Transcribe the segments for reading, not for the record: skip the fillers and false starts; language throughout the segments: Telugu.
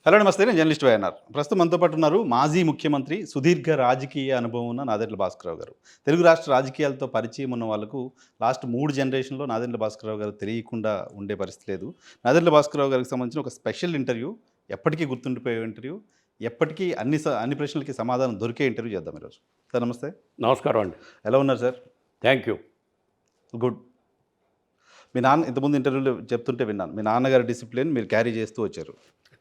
హలో నమస్తే. నేను జర్నలిస్ట్ వైఎన్ఆర్. ప్రస్తుతం మనతో పాటు ఉన్నారు మాజీ ముఖ్యమంత్రి, సుదీర్ఘ రాజకీయ అనుభవం ఉన్న నాదెండ్ల భాస్కరరావు గారు. తెలుగు రాష్ట్ర రాజకీయాలతో పరిచయం ఉన్న వాళ్ళకు లాస్ట్ 3 జనరేషన్‌లో నాదెండ్ల భాస్కరరావు గారు తెలియకుండా ఉండే పరిస్థితి లేదు. నాదెండ్ల భాస్కరరావు గారికి సంబంధించిన ఒక స్పెషల్ ఇంటర్వ్యూ, ఎప్పటికీ గుర్తుండిపోయే ఇంటర్వ్యూ, ఎప్పటికీ అన్ని ప్రశ్నలకి సమాధానం దొరికే ఇంటర్వ్యూ చేద్దాం ఈరోజు. సార్ నమస్తే. నమస్కారం అండి. ఎలా ఉన్నారు సార్? Thank you. గుడ్. మీ నాన్న ఇంతకుముందు ఇంటర్వ్యూలో చెప్తుంటే విన్నాను. మీ నాన్నగారి డిసిప్లిన్ మీరు క్యారీ చేస్తూ వచ్చారు.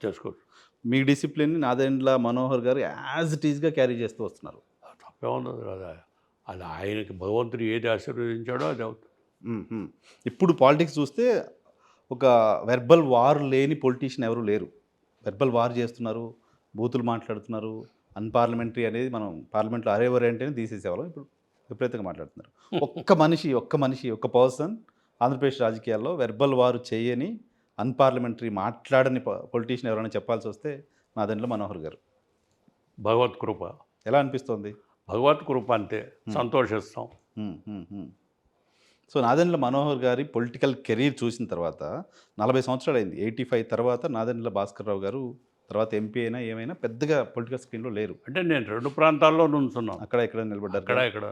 చేసుకోండి. మీ డిసిప్లిన్‌ని నాదెండ్ల మనోహర్ గారు యాజ్ ఇట్ ఈస్‌గా క్యారీ చేస్తూ వస్తున్నారు. తప్పేముంది కదా. అది ఆయనకి భగవంతుడు ఏది ఆశీర్వదించాడో అది అవుతుంది. ఇప్పుడు పాలిటిక్స్ చూస్తే ఒక వెర్బల్ వార్ లేని పొలిటీషియన్ ఎవరు లేరు. వెర్బల్ వార్ చేస్తున్నారు, బూతులు మాట్లాడుతున్నారు, అన్‌పార్లమెంటరీ అనేది మనం పార్లమెంట్‌లో అరే ఒరే అంటేనే తీసేసేవాళ్ళం. ఇప్పుడు విపరీతంగా మాట్లాడుతున్నారు. ఒక్క పర్సన్ ఆంధ్రప్రదేశ్ రాజకీయాల్లో వెర్బల్ వార్ చేయని, అన్‌పార్లమెంటరీ మాట్లాడని పొలిటీషియన్ ఎవరైనా చెప్పాల్సి వస్తే నాదెండ్ల మనోహర్ గారు. భగవత్ కృప. ఎలా అనిపిస్తోంది? భగవత్ కృప అంతే. సంతోషిస్తాం. హ్మ్. హ్మ్. హ్మ్. సో నాదెండ్ల మనోహర్ గారి పొలిటికల్ కెరీర్ చూసిన తర్వాత 40 సంవత్సరాలైంది. 85 తర్వాత నాదెండ్ల భాస్కర్‌రావు గారు తర్వాత ఎంపీ అయినా ఏమైనా పెద్దగా పొలిటికల్ స్క్రీన్‌లో లేరు. అంటే నేను 2 ప్రాంతాల్లో నుంచున్నాను. అక్కడ ఇక్కడ నిలబడ్డారు. ఇక్కడ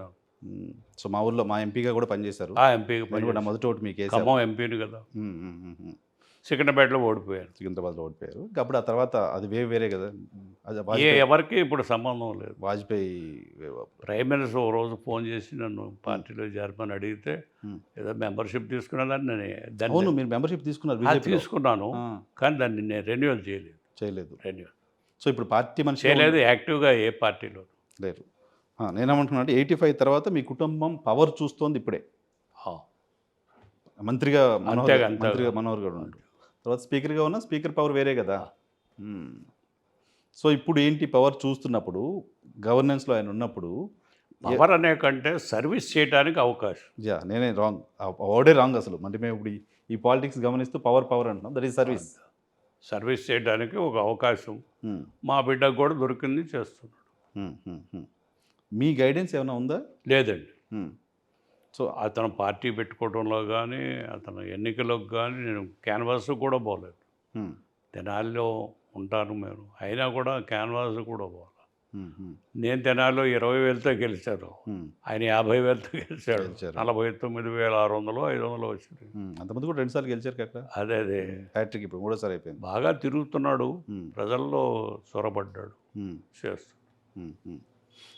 సో మా ఊర్లో మా ఎంపీగా కూడా పనిచేశారు. ఎంపీగా నేను కూడా మొదటి ఓటు మీకు వేసాను. ఖమ్మం ఎంపీని కదా. సికింద్రాబాద్లో ఓడిపోయాను. సికింద్రాబాద్లో ఓడిపోయారు. అప్పుడు ఆ తర్వాత అది వేరే కదా. అది ఎవరికి ఇప్పుడు సంబంధం లేదు. వాజ్పేయి ప్రైమ్ మినిస్టర్ ఓ రోజు ఫోన్ చేసి నన్ను పార్టీలో చేరమని అడిగితే ఏదో మెంబర్షిప్ తీసుకున్నదాన్ని నేను అవును, మీరు మెంబర్షిప్ తీసుకున్నారు. తీసుకున్నాను, కానీ దాన్ని నేను రెన్యువల్ చేయలేదు. సో ఇప్పుడు పార్టీ మనిషి చేయలేదు. యాక్టివ్గా ఏ పార్టీలో లేరు. నేనేమంటున్నా అంటే 85 తర్వాత మీ కుటుంబం పవర్ చూస్తోంది ఇప్పుడే. మంత్రిగా మనోహర్ గారు ఉంటారు. తర్వాత స్పీకర్గా ఉన్న స్పీకర్ పవర్ వేరే కదా. సో ఇప్పుడు ఏంటి పవర్ చూస్తున్నప్పుడు, గవర్నెన్స్లో ఆయన ఉన్నప్పుడు పవర్ అనే కంటే సర్వీస్ చేయడానికి అవకాశం. నేనే రాంగ్, వర్డే రాంగ్ అసలు. అంటే మేము ఇప్పుడు ఈ పాలిటిక్స్ గమనిస్తూ పవర్ అంటున్నాం. దట్ ఈస్ సర్వీస్ చేయడానికి ఒక అవకాశం మా బిడ్డకు కూడా దొరికింది, చేస్తున్నాడు. మీ గైడెన్స్ ఏమైనా ఉందా? లేదండి. సో అతను పార్టీ పెట్టుకోవడంలో కానీ, అతను ఎన్నికలకు కానీ నేను క్యాన్వాస్ కూడా పోలేదు. తెనాలిలో ఉంటాను మేము, అయినా కూడా క్యాన్వాస్ కూడా పోలేదు. నేను తెనాలిలో 20,000తో గెలిచాను, ఆయన 50,000తో గెలిచాడు. 49,600 500 వచ్చింది. అంతమంది కూడా 2 సార్లు గెలిచారు కదా. అదే హ్యాట్రిక్ ఇప్పుడు 3వ సారి అయిపోయింది. బాగా తిరుగుతున్నాడు, ప్రజల్లో చొరబడ్డాడు, చేస్తాడు.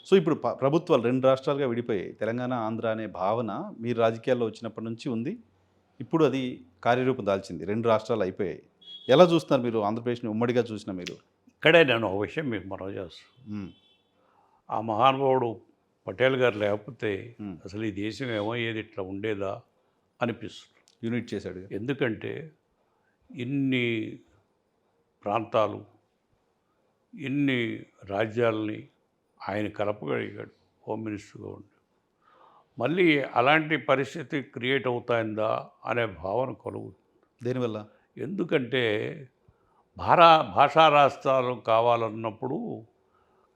సో ఇప్పుడు ప్రభుత్వాలు 2 రాష్ట్రాలుగా విడిపోయాయి. తెలంగాణ, ఆంధ్ర అనే భావన మీరు రాజకీయాల్లో వచ్చినప్పటి నుంచి ఉంది. ఇప్పుడు అది కార్యరూపం దాల్చింది. 2 రాష్ట్రాలు అయిపోయాయి. ఎలా చూస్తున్నారు మీరు ఆంధ్రప్రదేశ్ని ఉమ్మడిగా చూసిన మీరు? ఇక్కడే నేను ఒక విషయం మీకు మనవి చేస్తాను. ఆ మహానుభావుడు పటేల్ గారు లేకపోతే అసలు ఈ దేశం ఏమయ్యేది, ఇట్లా ఉండేదా అనిపిస్తుంది. యూనిట్ చేశాడు. ఎందుకంటే ఇన్ని ప్రాంతాలు, ఇన్ని రాజ్యాలని ఆయన కలపగలిగాడు హోమ్ మినిస్టర్గా ఉండి. మళ్ళీ అలాంటి పరిస్థితి క్రియేట్ అవుతాయిందా అనే భావన కలుగుతుంది. దేనివల్ల? ఎందుకంటే భాషా రాష్ట్రాలు కావాలన్నప్పుడు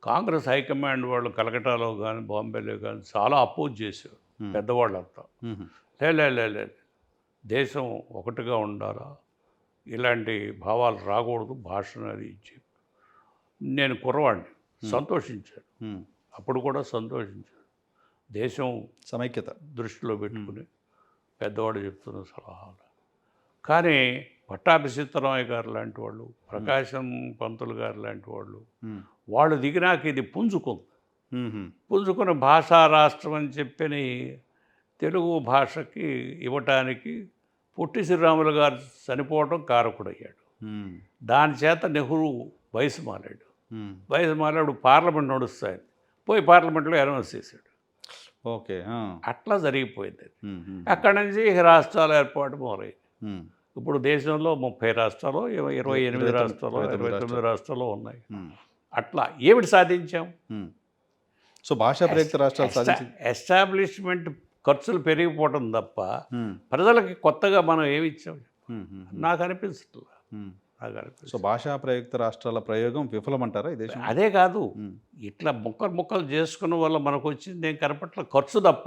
కాంగ్రెస్ హైకమాండ్ వాళ్ళు కలకటాలో కానీ బాంబేలో కానీ చాలా అపోజ్ చేశారు పెద్దవాళ్ళంతా. లే దేశం ఒకటిగా ఉండాలా, ఇలాంటి భావాలు రాకూడదు, భాషను అది ఇచ్చి. నేను కుర్రవాడిని, సంతోషించాను. అప్పుడు కూడా సంతోషించాను. దేశం సమైక్యత దృష్టిలో పెట్టుకుని పెద్దవాడు చెప్తున్న సలహాలు. కానీ పట్టాభి సీతారామయ్య గారు లాంటి వాళ్ళు, ప్రకాశం పంతులు గారు లాంటి వాళ్ళు దిగినాక ఇది పుంజుకుని భాషా రాష్ట్రం అని చెప్పని తెలుగు భాషకి ఇవ్వటానికి పొట్టి శ్రీరాములు గారు చనిపోవడం కారకుడయ్యాడు. దాని చేత నెహ్రూ వయసు మాలాడు పార్లమెంట్ నడుస్తాయి, పోయి పార్లమెంట్లో అనౌన్స్ చేశాడు. ఓకే, అట్లా జరిగిపోయింది. అక్కడి నుంచి రాష్ట్రాల ఏర్పాటు మొదలైంది. ఇప్పుడు దేశంలో 30 రాష్ట్రాలు, 28 రాష్ట్రాలు, 29 రాష్ట్రాలు ఉన్నాయి. అట్లా ఏమిటి సాధించాం? సో భాషా ప్రయుక్త రాష్ట్రాలు ఎస్టాబ్లిష్మెంట్ ఖర్చులు పెరిగిపోవడం తప్ప ప్రజలకి కొత్తగా మనం ఏమి ఇచ్చాం నాకు అనిపిస్తుంది. సో భాషా ప్రయుక్త రాష్ట్రాల ప్రయోగం విఫలమంటారా ఈ దేశం? అదే కాదు, ఇట్లా ముక్కలు చేసుకున్న వల్ల మనకు వచ్చింది ఏం కనపట్ల, ఖర్చు తప్ప.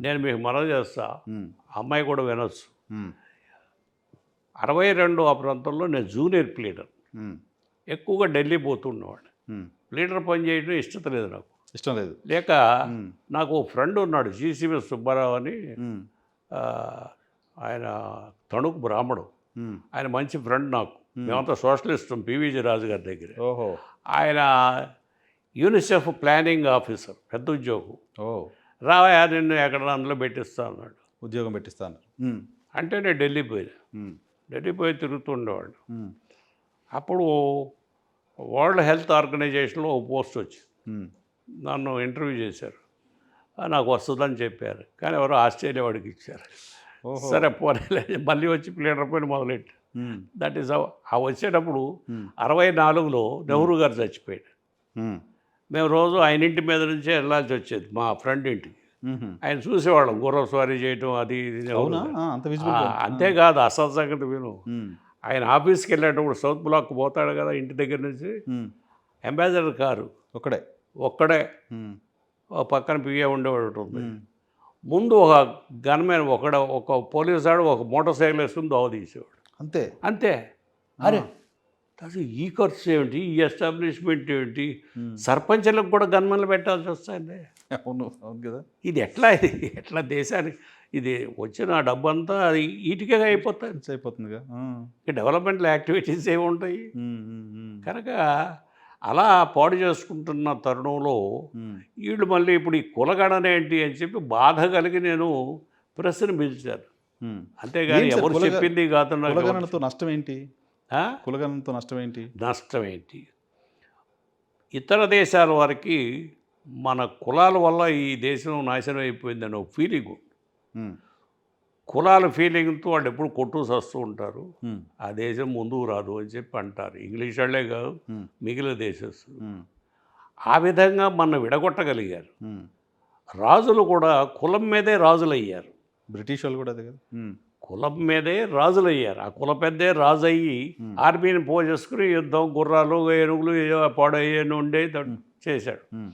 నేను మీకు మనవి చేస్తా, అమ్మాయి కూడా వినొచ్చు. 62 ఆ ప్రాంతంలో నేను జూనియర్ ప్లేడర్. ఎక్కువగా ఢిల్లీ పోతుండేవాడిని. ఉమ్. లీడర్ పని చేయడం ఇష్టత లేదు నాకు. ఇష్టం లేదు. లేక ఉమ్. నాకు ఓ ఫ్రెండ్ ఉన్నాడు జీసీవీ సుబ్బారావు అని. ఉమ్. ఆ, ఆయన తణుకు బ్రాహ్మడు. ఉమ్. ఆయన మంచి ఫ్రెండ్ నాకు. మేమంతా సోషలిస్టం పివిజి రాజు గారి దగ్గర. ఓహో. ఆయన యూనిసెఫ్ ప్లానింగ్ ఆఫీసర్, పెద్ద ఉద్యోగం. ఓ. రావయా నిన్ను ఎక్కడ అందులో పెట్టిస్తా అన్నాడు. ఉద్యోగం పెట్టిస్తాను. ఉమ్. అంటే నేను ఢిల్లీ పోయినా. ఉమ్. ఢిల్లీ పోయి తిరుగుతుండేవాడు. ఉమ్. అప్పుడు వరల్డ్ హెల్త్ ఆర్గనైజేషన్లో ఒక పోస్ట్ వచ్చింది. ఉమ్. నన్ను ఇంటర్వ్యూ చేశారు. నాకు వస్తుందని చెప్పారు, కానీ ఎవరో ఆస్ట్రేలియా వాడికి ఇచ్చారు. ఓహో. సరే పోనీ మళ్ళీ వచ్చి లీడర్ పైన మొదలెట్టు. ఉమ్. దట్ ఈస్ ఆ వచ్చేటప్పుడు ఉమ్. 64లో నెహ్రూ గారు చచ్చిపోయాడు. ఉమ్. మేము రోజు ఆయన ఇంటి మీద నుంచే వెళ్ళాల్సి వచ్చేది మా ఫ్రెండ్ ఇంటికి. ఉహు. ఆయన చూసేవాళ్ళం గుర్రం స్వారీ చేయటం అది ఇది నెహ్రూ అవునా? గారు. అంత విజిబుల్. అంతేకాదు అసలు సంగతి విను. ఉమ్. ఆయన ఆఫీస్కి వెళ్ళేటప్పుడు సౌత్ బ్లాక్ పోతాడు కదా ఇంటి దగ్గర నుంచి, ఉమ్. అంబాసిడర్ కారు ఒక్కడే. ఒక్కడే, ఉమ్. ఓ పక్కన పిఏ ఉండేవాడు ఉంటుంది. ఉమ్. ముందు ఒక గన్మెన్ ఒక పోలీసు వాడు ఒక మోటార్ సైకిల్ వేసుకుని దోవ తీసేవాడు. అంతే. అంతే. అరే అసలు ఈ ఖర్చు ఏమిటి, ఈ ఎస్టాబ్లిష్మెంట్ ఏమిటి, ఉమ్. సర్పంచ్లకు కూడా గన్మెన్లు పెట్టాల్సి వస్తుంది. అవును. అవును కదా. ఇది ఎట్లా దేశానికి ఇది వచ్చిన డబ్బంతా అది ఈటికే అయిపోతుంది. అయిపోతుందిగా. డెవలప్మెంటల్ యాక్టివిటీస్ ఏమి ఉంటాయి. ఉమ్. ఉమ్. ఉమ్. కనుక అలా పాడు చేసుకుంటున్న తరుణంలో ఉమ్. వీళ్ళు మళ్ళీ ఇప్పుడు ఈ కులగణన ఏంటి అని చెప్పి బాధ కలిగి నేను ప్రెస్ని పిలిచాను. ఉమ్. అంతేగాని ఏం సార్ ఎవరు చెప్పింది కాదు. కులగణనతో నష్టం ఏంటి? కులగణనతో నష్టం ఏంటి? నష్టం ఏంటి? ఇతర దేశాల వారికి మన కులాల వల్ల ఈ దేశం నాశనం అయిపోయిందని ఒక ఫీలింగ్. ఉమ్. కులాల ఫీలింగ్తో వాళ్ళు ఎప్పుడు కొట్టుకు వస్తూ ఉంటారు. ఉమ్. ఆ దేశం ముందుకు రాదు అని చెప్పి అంటారు. ఇంగ్లీష్ వాళ్ళే కాదు, ఉమ్. మిగిలిన దేశస్తులు. ఉమ్. ఆ విధంగా మన విడగొట్టగలిగారు. ఉమ్. రాజులు కూడా కులం మీదే రాజులయ్యారు. బ్రిటిష్ వాళ్ళు కూడా అదే కదా. ఉమ్. కులం మీదే రాజులయ్యారు. ఆ కుల పెద్దే రాజు అయ్యి ఆర్మీని పోజేసుకుని యుద్ధం, గుర్రాలు, ఏనుగులు పాడయ్యేను ఉండే చేశాడు. ఉమ్.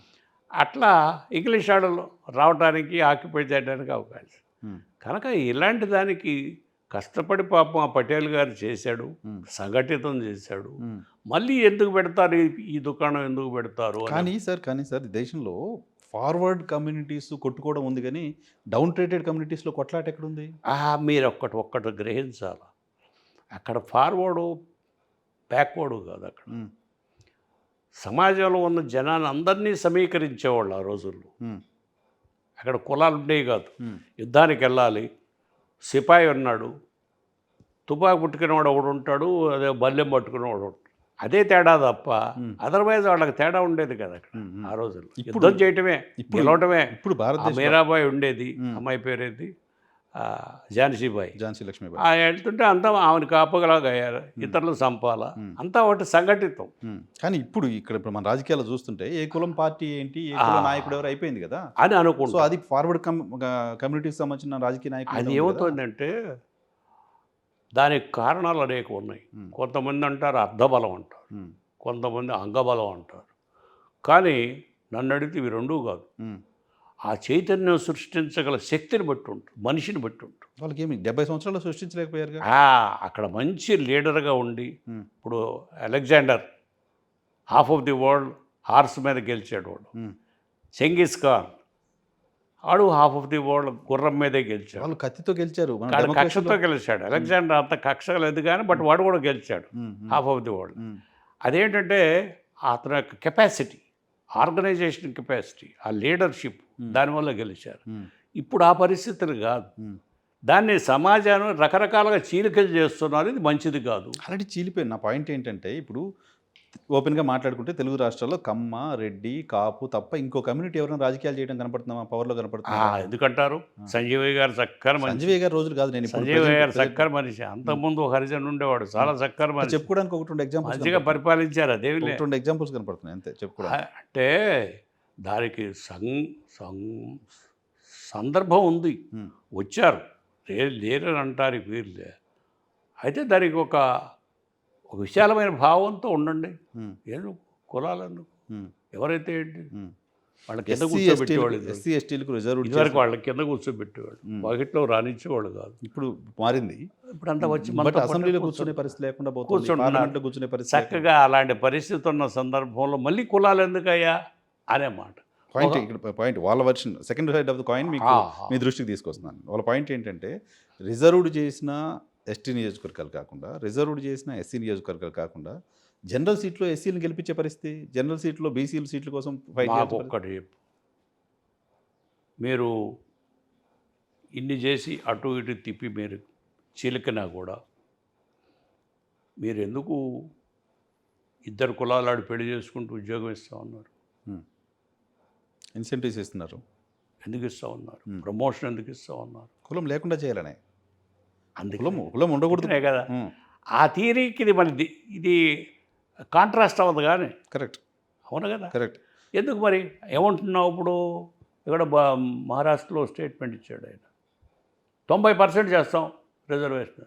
అట్లా ఇంగ్లీష్ వాళ్ళు రావడానికి ఆక్యుపై చేయడానికి అవకాశం. ఉమ్. కనుక ఇలాంటి దానికి కష్టపడి పాపం ఆ పటేల్ గారు చేశాడు, సంఘటితం చేశాడు. ఉమ్. మళ్ళీ ఎందుకు పెడతారు ఈ దుకాణం, ఎందుకు పెడతారు అని. కానీ సార్ దేశంలో ఫార్వర్డ్ కమ్యూనిటీస్ కొట్టుకోవడం ఉంది, కానీ డౌన్ ట్రేటెడ్ కమ్యూనిటీస్లో కొట్లాట ఎక్కడుంది? మీరు ఒక్కటి గ్రహించాలి. అక్కడ ఫార్వర్డు బ్యాక్వర్డు కాదు. అక్కడ ఉమ్. సమాజంలో ఉన్న జనాన్ని అందరినీ సమీకరించేవాళ్ళు ఆ రోజుల్లో. ఉమ్. అక్కడ కులాలు ఉండేవి కాదు. ఉమ్. యుద్ధానికి వెళ్ళాలి, సిపాయి ఉన్నాడు, తుపాకు పుట్టుకునేవాడు ఒకడు ఉంటాడు, అదే బల్లెం పట్టుకునేవాడు ఉంటాడు. అదే తేడా తప్ప అదర్వైజ్ వాళ్ళకి తేడా ఉండేది కదా అక్కడ ఆ రోజుల్లో. యుద్ధం చేయటమే, గెలవటమే. ఇప్పుడు భారతదేశం మీరాబాయి ఉండేది, అమ్మాయి పేరేది ఝాన్సీబాయి, ఝాన్సీ లక్ష్మీబాయి. వెళ్తుంటే అంతా ఆమెను కాపగలాగా అయ్యారు, ఇతరులు చంపాలా, అంతా ఒకటి సంఘటితం. కానీ ఇప్పుడు మన రాజకీయాలు చూస్తుంటే ఏ కులం పార్టీ ఏంటి, ఏ కుల నాయకుడు ఎవరు అయిపోయింది కదా అని అనుకుంటా. సో అది ఫార్వర్డ్ కమ్యూనిటీకి సంబంధించిన రాజకీయ నాయకుడు. అది ఏమవుతుందంటే దానికి కారణాలు అనేక ఉన్నాయి. కొంతమంది అంటారు అర్ధబలం అంటారు, కొంతమంది అంగబలం అంటారు. కానీ నన్ను అడిగితే ఇవి రెండూ కాదు. ఆ చైతన్యం సృష్టించగల శక్తిని బట్టి ఉంటుంది, మనిషిని బట్టి ఉంటుంది. వాళ్ళకి ఏమి 70 సంవత్సరాలు సృష్టించలేకపోయారు. అక్కడ మంచి లీడర్గా ఉండి, ఇప్పుడు Alexander half of the world horse మీద గెలిచాడు వాడు. చెంగిస్ ఖాన్ ఆడు హాఫ్ ఆఫ్ ది వరల్డ్ గుర్రం మీదే గెలిచాడు. వాళ్ళు కత్తితో గెలిచారు, కక్షతో గెలిచాడు. అలెగ్జాండర్ అంత కక్ష లేదు కానీ బట్ వాడు కూడా గెలిచాడు హాఫ్ ఆఫ్ ది వరల్డ్. అదేంటంటే అతని యొక్క కెపాసిటీ, ఆర్గనైజేషన్ కెపాసిటీ, ఆ లీడర్షిప్, దానివల్ల గెలిచారు. ఇప్పుడు ఆ పరిస్థితులు కాదు. దాన్ని సమాజాన్ని రకరకాలుగా చీలికలు చేస్తున్నారు. ఇది మంచిది కాదు. ఆల్రెడీ చీలిపోయింది. నా పాయింట్ ఏంటంటే ఇప్పుడు ఓపెన్గా మాట్లాడుకుంటే తెలుగు రాష్ట్రాల్లో కమ్మ, రెడ్డి, కాపు తప్ప ఇంకో కమ్యూనిటీ ఎవరైనా రాజకీయాలు చేయడం కనపడుతున్నామా? పవర్లో కనపడుతున్నా? ఎందుకంటారు? సంజీవయ్య గారు చక్కని మనిషి. సంజీవయ్య గారు రోజులు కాదు, నేను సంజీవయ్య గారు చక్కని మనిషి. అంతకుముందు ఒక హరిజన్ ఉండేవాడు, చాలా చక్కని మనిషి. చెప్పుకోవడానికి ఒకటి రెండు ఎగ్జాంపుల్స్ మంచిగా పరిపాలించారు. అదేమి రెండు ఎగ్జాంపుల్స్ కనపడుతున్నాయి అంతే చెప్పుకోవడానికి. అంటే దానికి సందర్భం ఉంది, వచ్చారు, లేరని అంటారు వీళ్ళే. అయితే దానికి ఒక విశాలమైన భావంతో ఉండండి. ఏదో కులాలను ఎవరైతే ఏంటి వాళ్ళ కింద కూర్చోబెట్టేవాళ్ళు ఎస్సీ ఎస్టీలకు రిజర్వ్ ఇదివరకు వాళ్ళ కింద కూర్చోబెట్టేవాళ్ళు వాకిట్లో రానిచ్చేవాళ్ళు కాదు. ఇప్పుడు మారింది. ఇప్పుడు అంతా వచ్చి బట్ మనతో పాటు అసెంబ్లీలో కూర్చునే పరిస్థితి లేకుండా పోతుంది, కూర్చుంటున్నారు. పార్లమెంట్లో కూర్చునే పరిస్థితి లేకుండా. చక్కగా అలాంటి పరిస్థితి ఉన్న సందర్భంలో మళ్ళీ కులాలు ఎందుకయ్యా అనే మాట. పాయింట్ ఇక్కడ పాయింట్ వాళ్ళ version second side of the coin మీకు ఆహా. మీ దృష్టికి తీసుకొస్తున్నాను. వాళ్ళ పాయింట్ ఏంటంటే రిజర్వ్డ్ చేసిన ఎస్టీ నియోజకవర్గాలు కాకుండా, రిజర్వ్డ్ చేసిన ఎస్సీ నియోజకవర్గాలు కాకుండా జనరల్ సీట్లో ఎస్సీలను గెలిపించే పరిస్థితి, జనరల్ సీట్లో బీసీల సీట్ల కోసం ఫైట్ మాకు చేయాల్సిన ఒక్కటి చెప్పు, మీరు ఇన్ని చేసి అటు ఇటు తిప్పి మీరు చిలికినా కూడా మీరు ఎందుకు ఇద్దరు కులాలాడు పెళ్లి చేసుకుంటూ ఉద్యోగం ఇస్తా ఉన్నారు? ఇన్సెంటివ్స్ ఇస్తున్నారు. ఎందుకు ఇస్తా ఉన్నారు? ప్రమోషన్ ఎందుకు ఇస్తా ఉన్నారు? కులం లేకుండా చేయాలనే. అందుకే కులం ఉండకూడదు కదా. ఆ థియరీకి ఇది మరి ఇది కాంట్రాస్ట్ అవ్వదు కానీ. కరెక్ట్. అవును కదా. కరెక్ట్. ఎందుకు మరి ఏమంటున్నావు? ఇప్పుడు ఇక్కడ మహారాష్ట్రలో స్టేట్మెంట్ ఇచ్చాడు ఆయన, 90% చేస్తాం రిజర్వేషన్.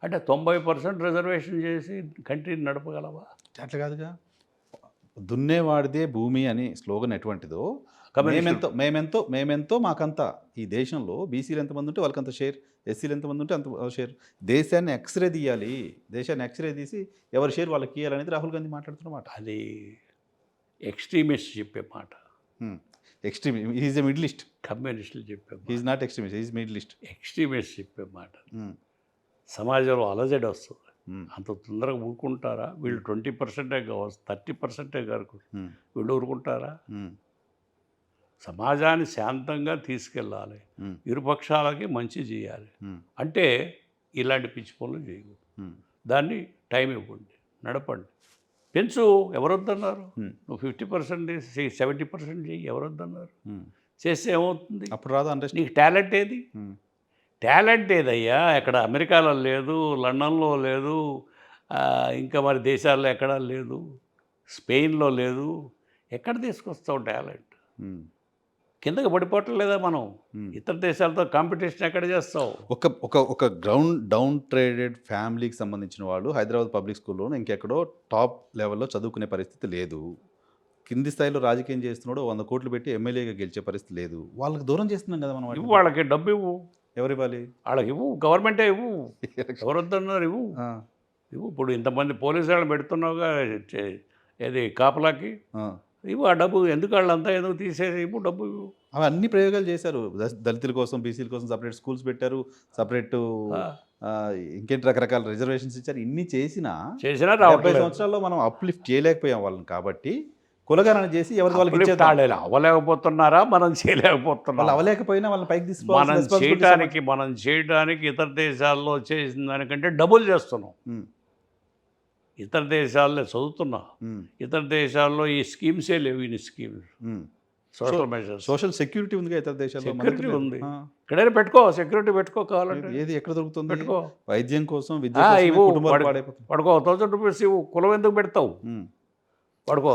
అంటే 90% రిజర్వేషన్ చేసి కంట్రీని నడపగలవా? అట్లా కాదుగా. దున్నేవాడిదే భూమి అని స్లోగన్ ఎటువంటిదో, మేమెంతో మాకంతా. ఈ దేశంలో బీసీలు ఎంతమంది ఉంటే వాళ్ళకంత షేర్, ఎస్సీలు ఎంతమంది ఉంటే అంత షేర్. దేశాన్ని ఎక్స్రే తీయాలి, దేశాన్ని ఎక్స్రే తీసి ఎవరి షేర్ వాళ్ళకి ఇవ్వాలనేది రాహుల్ గాంధీ మాట్లాడుతున్నమాట. అది ఎక్స్ట్రీమిస్ట్ చెప్పే మాట. Extreme, is a middlist. కమ్యూనిస్టులు చెప్పే మాట. Is not extremist, is middlist. Extremist చెప్పే మాట. సమాజంలో అలజడి వస్తుంది. అంత తొందరగా ఊరుకుంటారా? వీళ్ళు 20% కావచ్చు, 30% వరకు వీళ్ళు ఊరుకుంటారా? సమాజాన్ని శాంతంగా తీసుకెళ్ళాలి, ఇరుపక్షాలకి మంచి చేయాలి. అంటే ఇలాంటి పిచ్చి పనులు చేయకూడదు. దాన్ని టైం ఇవ్వండి, నడపండి, పెంచు. ఎవరొద్దన్నారు? నువ్వు 50% 70% చేయి, ఎవరొద్దన్నారు? చేస్తే ఏమవుతుంది? అప్పుడు రాదు అంటే నీకు టాలెంట్ ఏది? టాలెంట్ ఏదయ్యా? ఎక్కడ అమెరికాలో లేదు, లండన్లో లేదు, ఇంకా మరి దేశాల్లో ఎక్కడా లేదు, స్పెయిన్లో లేదు. ఎక్కడ తీసుకొస్తావు టాలెంట్? కిందకి పడిపోవట్లేదా మనం? ఇతర దేశాలతో కాంపిటీషన్ ఎక్కడ చేస్తావు? ఒక డౌన్ ట్రేడెడ్ ఫ్యామిలీకి సంబంధించిన వాళ్ళు హైదరాబాద్ పబ్లిక్ స్కూల్లో ఇంకెక్కడో టాప్ లెవెల్లో చదువుకునే పరిస్థితి లేదు. కింది స్థాయిలో రాజకీయం చేస్తున్నాడు, 100 కోట్లు పెట్టి ఎమ్మెల్యేగా గెలిచే పరిస్థితి లేదు. వాళ్ళకి దూరం చేస్తున్నాం కదా మనం. ఇవ్వు, వాళ్ళకి డబ్బు ఇవ్వు. ఎవరు ఇవ్వాలి? వాళ్ళకి ఇవ్వు, గవర్నమెంటే ఇవ్వు. ఎవరొద్దన్నారు? ఇవ్వు. ఇవ్వు. ఇప్పుడు ఇంతమంది పోలీసు వాళ్ళని పెడుతున్నావుగా ఏది కాపలాకి, ఇవ్వు ఆ డబ్బు. ఎందుకు వాళ్ళంతా ఎందుకు తీసేది? ఇవ్వు, డబ్బు ఇవ్వు. అవి అన్ని ప్రయోగాలు చేశారు. దళితుల కోసం, బీసీల కోసం సపరేట్ స్కూల్స్ పెట్టారు, సపరేట్ ఇంకేంటి రకరకాల రిజర్వేషన్స్ ఇచ్చారు. ఇన్ని చేసినా 70 సంవత్సరాల్లో మనం అప్లిఫ్ట్ చేయలేకపోయాం వాళ్ళని. కాబట్టి కులగణన చేసి ఎవరికి వాళ్ళకి ఇచ్చేది. అవ్వలేకపోతున్నారా? మనం చేయలేకపోతున్నాం. వాళ్ళు అవ్వలేకపోయినా వాళ్ళని పైకి తీసుకోవాలి. మనం చేయడానికి ఇతర దేశాల్లో చేసిన దానికంటే డబుల్ చేస్తున్నాం. ఇతర దేశాల్లో చదువుతున్నా, ఇతర దేశాల్లో ఈ స్కీమ్సే లేవు. ఇన్ని schemes, social measures, social security ఉంది ఇతర దేశాల్లో. సెక్యూరిటీ ఉంది. ఇక్కడైనా పెట్టుకో, సెక్యూరిటీ పెట్టుకో. కావాలంటే ఏది ఎక్కడ దొరుకుతుంది? పెట్టుకో. వైద్యం కోసం, విద్య కోసం పడుకో. 1000 రూపీస్ ఇవ్వు. కులం ఎందుకు పెడతావు? పడుకో.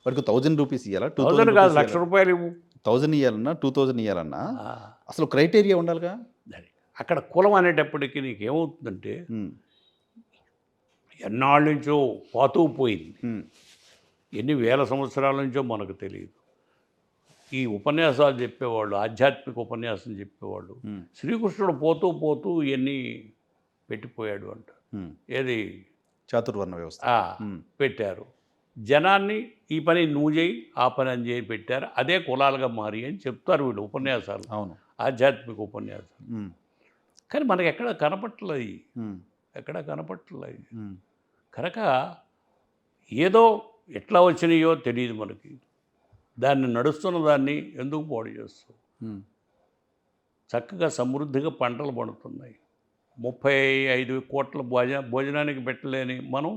వాడికి 1000 రూపీస్ ఇవ్వాలా? 2000 కాదు, 1,00,000 రూపాయలు ఇవ్వు. 1000 ఇవ్వాలన్నా, 2000 ఇవ్వాలన్నా అసలు క్రైటీరియా ఉండాలిగా. అక్కడ కులం అనేటప్పటికీ నీకేమవుతుందంటే ఎన్నాళ్ళ నుంచో పాతూ పోయింది. ఎన్ని వేల సంవత్సరాల నుంచో మనకు తెలియదు. ఈ ఉపన్యాసాలు చెప్పేవాళ్ళు, ఆధ్యాత్మిక ఉపన్యాసం చెప్పేవాళ్ళు, శ్రీకృష్ణుడు పోతూ పోతూ ఇవన్నీ పెట్టిపోయాడు అంట. ఏది? చాతుర్వర్ణ వ్యవస్థ పెట్టారు. జనాన్ని ఈ పని నువ్వు చేయి, ఆ పని అని చేయి పెట్టారు. అదే కులాలుగా మారి అని చెప్తారు వీళ్ళు ఉపన్యాసాలు. అవును, ఆధ్యాత్మిక ఉపన్యాసాలు. కానీ మనకి ఎక్కడ కనపట్లేదు, ఎక్కడ కనపట్లేదు. కనుక ఏదో ఎట్లా వచ్చినాయో తెలియదు మనకి. దాన్ని నడుస్తున్న దాన్ని ఎందుకు పాడు చేస్తాం? చక్కగా సమృద్ధిగా పంటలు పండుతున్నాయి. 35 కోట్ల భోజనానికి పెట్టలేని మనం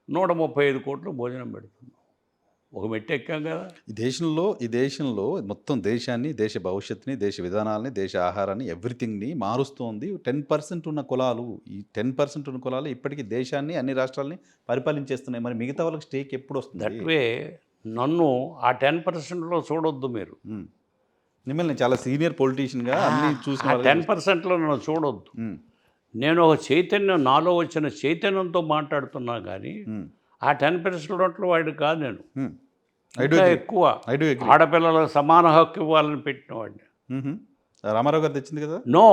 135 కోట్లు భోజనం పెడుతున్నాం. ఒక మెట్టు ఎక్కాం కదా. ఈ దేశంలో మొత్తం దేశాన్ని, దేశ భవిష్యత్తుని, దేశ విధానాలని, దేశ ఆహారాన్ని, ఎవ్రీథింగ్ని మారుస్తోంది 10% ఉన్న కులాలు. ఈ 10% ఉన్న కులాలు ఇప్పటికీ దేశాన్ని, అన్ని రాష్ట్రాలని పరిపాలించేస్తున్నాయి. మరి మిగతా వాళ్ళకి స్టేక్ ఎప్పుడు వస్తుంది? దట్వే నన్ను ఆ 10%లో చూడొద్దు మీరు. మిమ్మల్ని చాలా సీనియర్ పొలిటీషియన్గా అన్ని చూసిన 10%లో నన్ను చూడొద్దు. నేను ఒక చైతన్యం, నాలో వచ్చిన చైతన్యంతో మాట్లాడుతున్నా కానీ ఆ 10%లో వాడు కాదు నేను. ఐ డూ ఇంకా అగ్రీ. ఎక్కువ ఐ డూ అగ్రీ. ఆడపిల్లలకు సమాన హక్కు ఇవ్వాలని పెట్టినవాడిని. రామారావు గారు తెచ్చింది కదా. నో,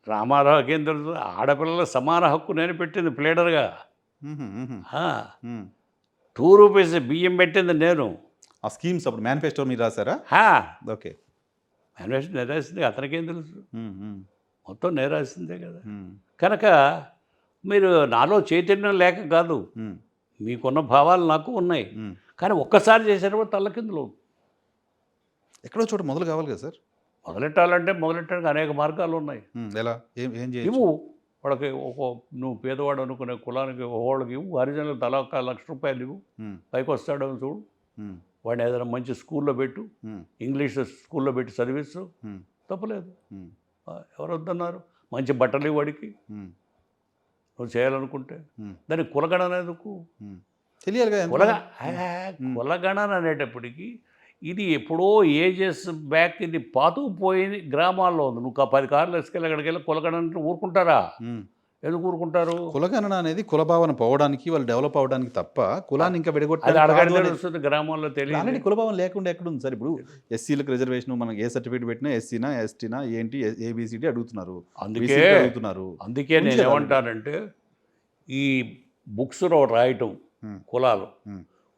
రామారావుకి ఏం తెలుసు? ఆడపిల్లల సమాన హక్కు నేను పెట్టింది ప్లేడర్గా. మ్హూ, మ్హూ. 2 రూపీస్ బియ్యం పెట్టింది నేను. ఆ స్కీమ్స్ అప్పుడు మేనిఫెస్టో మీరు రాశారా? ఓకే. మేనిఫెస్టో నేను రాసింది, అతనికేం తెలుసు? మొత్తం నేను రాసిందే కదా. కనుక మీరు నాలో చైతన్యం లేక కాదు, మీకున్న భావాలు నాకు ఉన్నాయి. కానీ ఒక్కసారి చేసేటప్పుడు తల్లకిందులు. ఎక్కడో చోట మొదలు కావాలి కదా సార్. మొదలెట్టడానికి అనేక మార్గాలు ఉన్నాయి. ఎలా ఏం ఏం చేయొచ్చు? ఇవ్వు వాళ్ళకి నువ్వు పేదవాడు అనుకునే కులానికి వాళ్ళకి ఇవ్వు, హరిజనులకు తలా ఒక ₹1,00,000 ఇవ్వు, పైకి వస్తాడో చూడు. వాడిని ఏదైనా మంచి స్కూల్లో పెట్టు, ఇంగ్లీష్ స్కూల్లో పెట్టి చదివించు, తప్పలేదు. ఎవరు వద్దన్నారు? మంచి బట్టలు వాడికి నువ్వు చేయాలనుకుంటే. దానికి కులగణన ఎందుకు? తెలియాలి కదా. కులగణన అనేటప్పటికీ ఇది ఎప్పుడో ఏజెస్ బ్యాక్, ఇది పాతుకుపోయింది, గ్రామాల్లో ఉంది. నువ్వు 10 కార్లు వేసుకెళ్ళి అక్కడికి వెళ్ళి కులగణన ఊరుకుంటారా? ఎందుకు ఊరుకుంటారు? కులగణన అనేది కులభావన పోవడానికి, వాళ్ళు డెవలప్ అవడానికి తప్ప కులాన్ని ఇంకా అది విడగొట్టాలి. అడగడమే వస్తుంది, గ్రామాల్లో తెలియదు. ఆల్రెడీ కులభావం లేకుండా ఎక్కడుంది సార్? ఇప్పుడు ఎస్సీలకు రిజర్వేషన్, మనం ఏ సర్టిఫికేట్ పెట్టినా ఎస్సీనా ఎస్టీనా ఏంటి ఏబిసిడి అడుగుతున్నారు, అందుకే అడుగుతున్నారు. అందుకే నేను ఏమంటానంటే, ఈ బుక్స్లో రాయటం,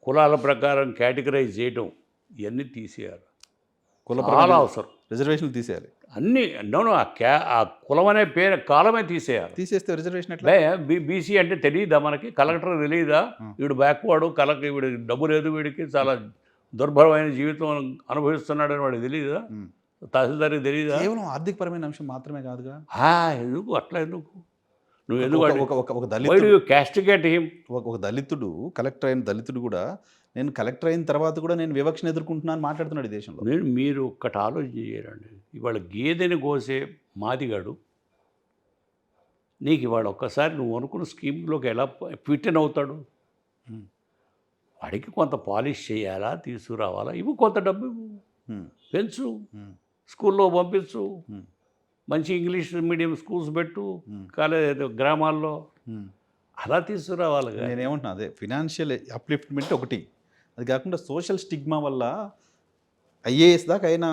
కులాల ప్రకారం కేటగరైజ్ చేయటం, ఇవన్నీ తీసేయాలి. చాలా అవసరం. రిజర్వేషన్లు తీసేయాలి అన్నీ. నోను ఆ కులం అనే పేరు కాలమే తీసేయాలి. తీసేస్తే రిజర్వేషన్ ఎట్లా? బీసీ అంటే తెలియదా మనకి? కలెక్టర్ తెలియదా? వీడు బ్యాక్వర్డు, వీడి డబ్బు లేదు, వీడికి చాలా దుర్భరమైన జీవితం అనుభవిస్తున్నాడని వాడికి తెలియదా? తహసీల్దార్కి తెలియదా? కేవలం ఆర్థికపరమైన అంశం మాత్రమే కాదుగా. ఎందుకు అట్లా? నువ్వు ఎందుకు ఒక దళితుడు క్యాస్టిగేట్ హిమ్? ఒక దళితుడు, కలెక్టర్ అయిన దళితుడు కూడా, నేను కలెక్టర్ అయిన తర్వాత కూడా నేను వివక్షను ఎదుర్కొంటున్నాను మాట్లాడుతున్నాడు ఈ దేశంలో. మీరు ఒక్కటి ఆలోచన చేయాలండి. ఇవాళ గేదెని కోసే మాదిగాడు నీకు ఇవాళ ఒక్కసారి నువ్వు అనుకున్న స్కీమ్లోకి ఎలా ఫిట్ ఇన్ అవుతాడు? వాడికి కొంత పాలిష్ చేయాలా, తీసుకురావాలా, ఇవి కొంత డబ్బు ఇవ్వు, పెంచు, స్కూల్లో పంపించు, మంచి ఇంగ్లీష్ మీడియం స్కూల్స్ పెట్టు, కాలేజ్ గ్రామాల్లో అలా తీసుకురావాలి. నేనేమంటున్నా అదే ఫినాన్షియల్ అప్లిఫ్ట్మెంట్ ఒకటి, అది కాకుండా సోషల్ స్టిగ్మా వల్ల ఐఏఎస్ దాకా అయినా.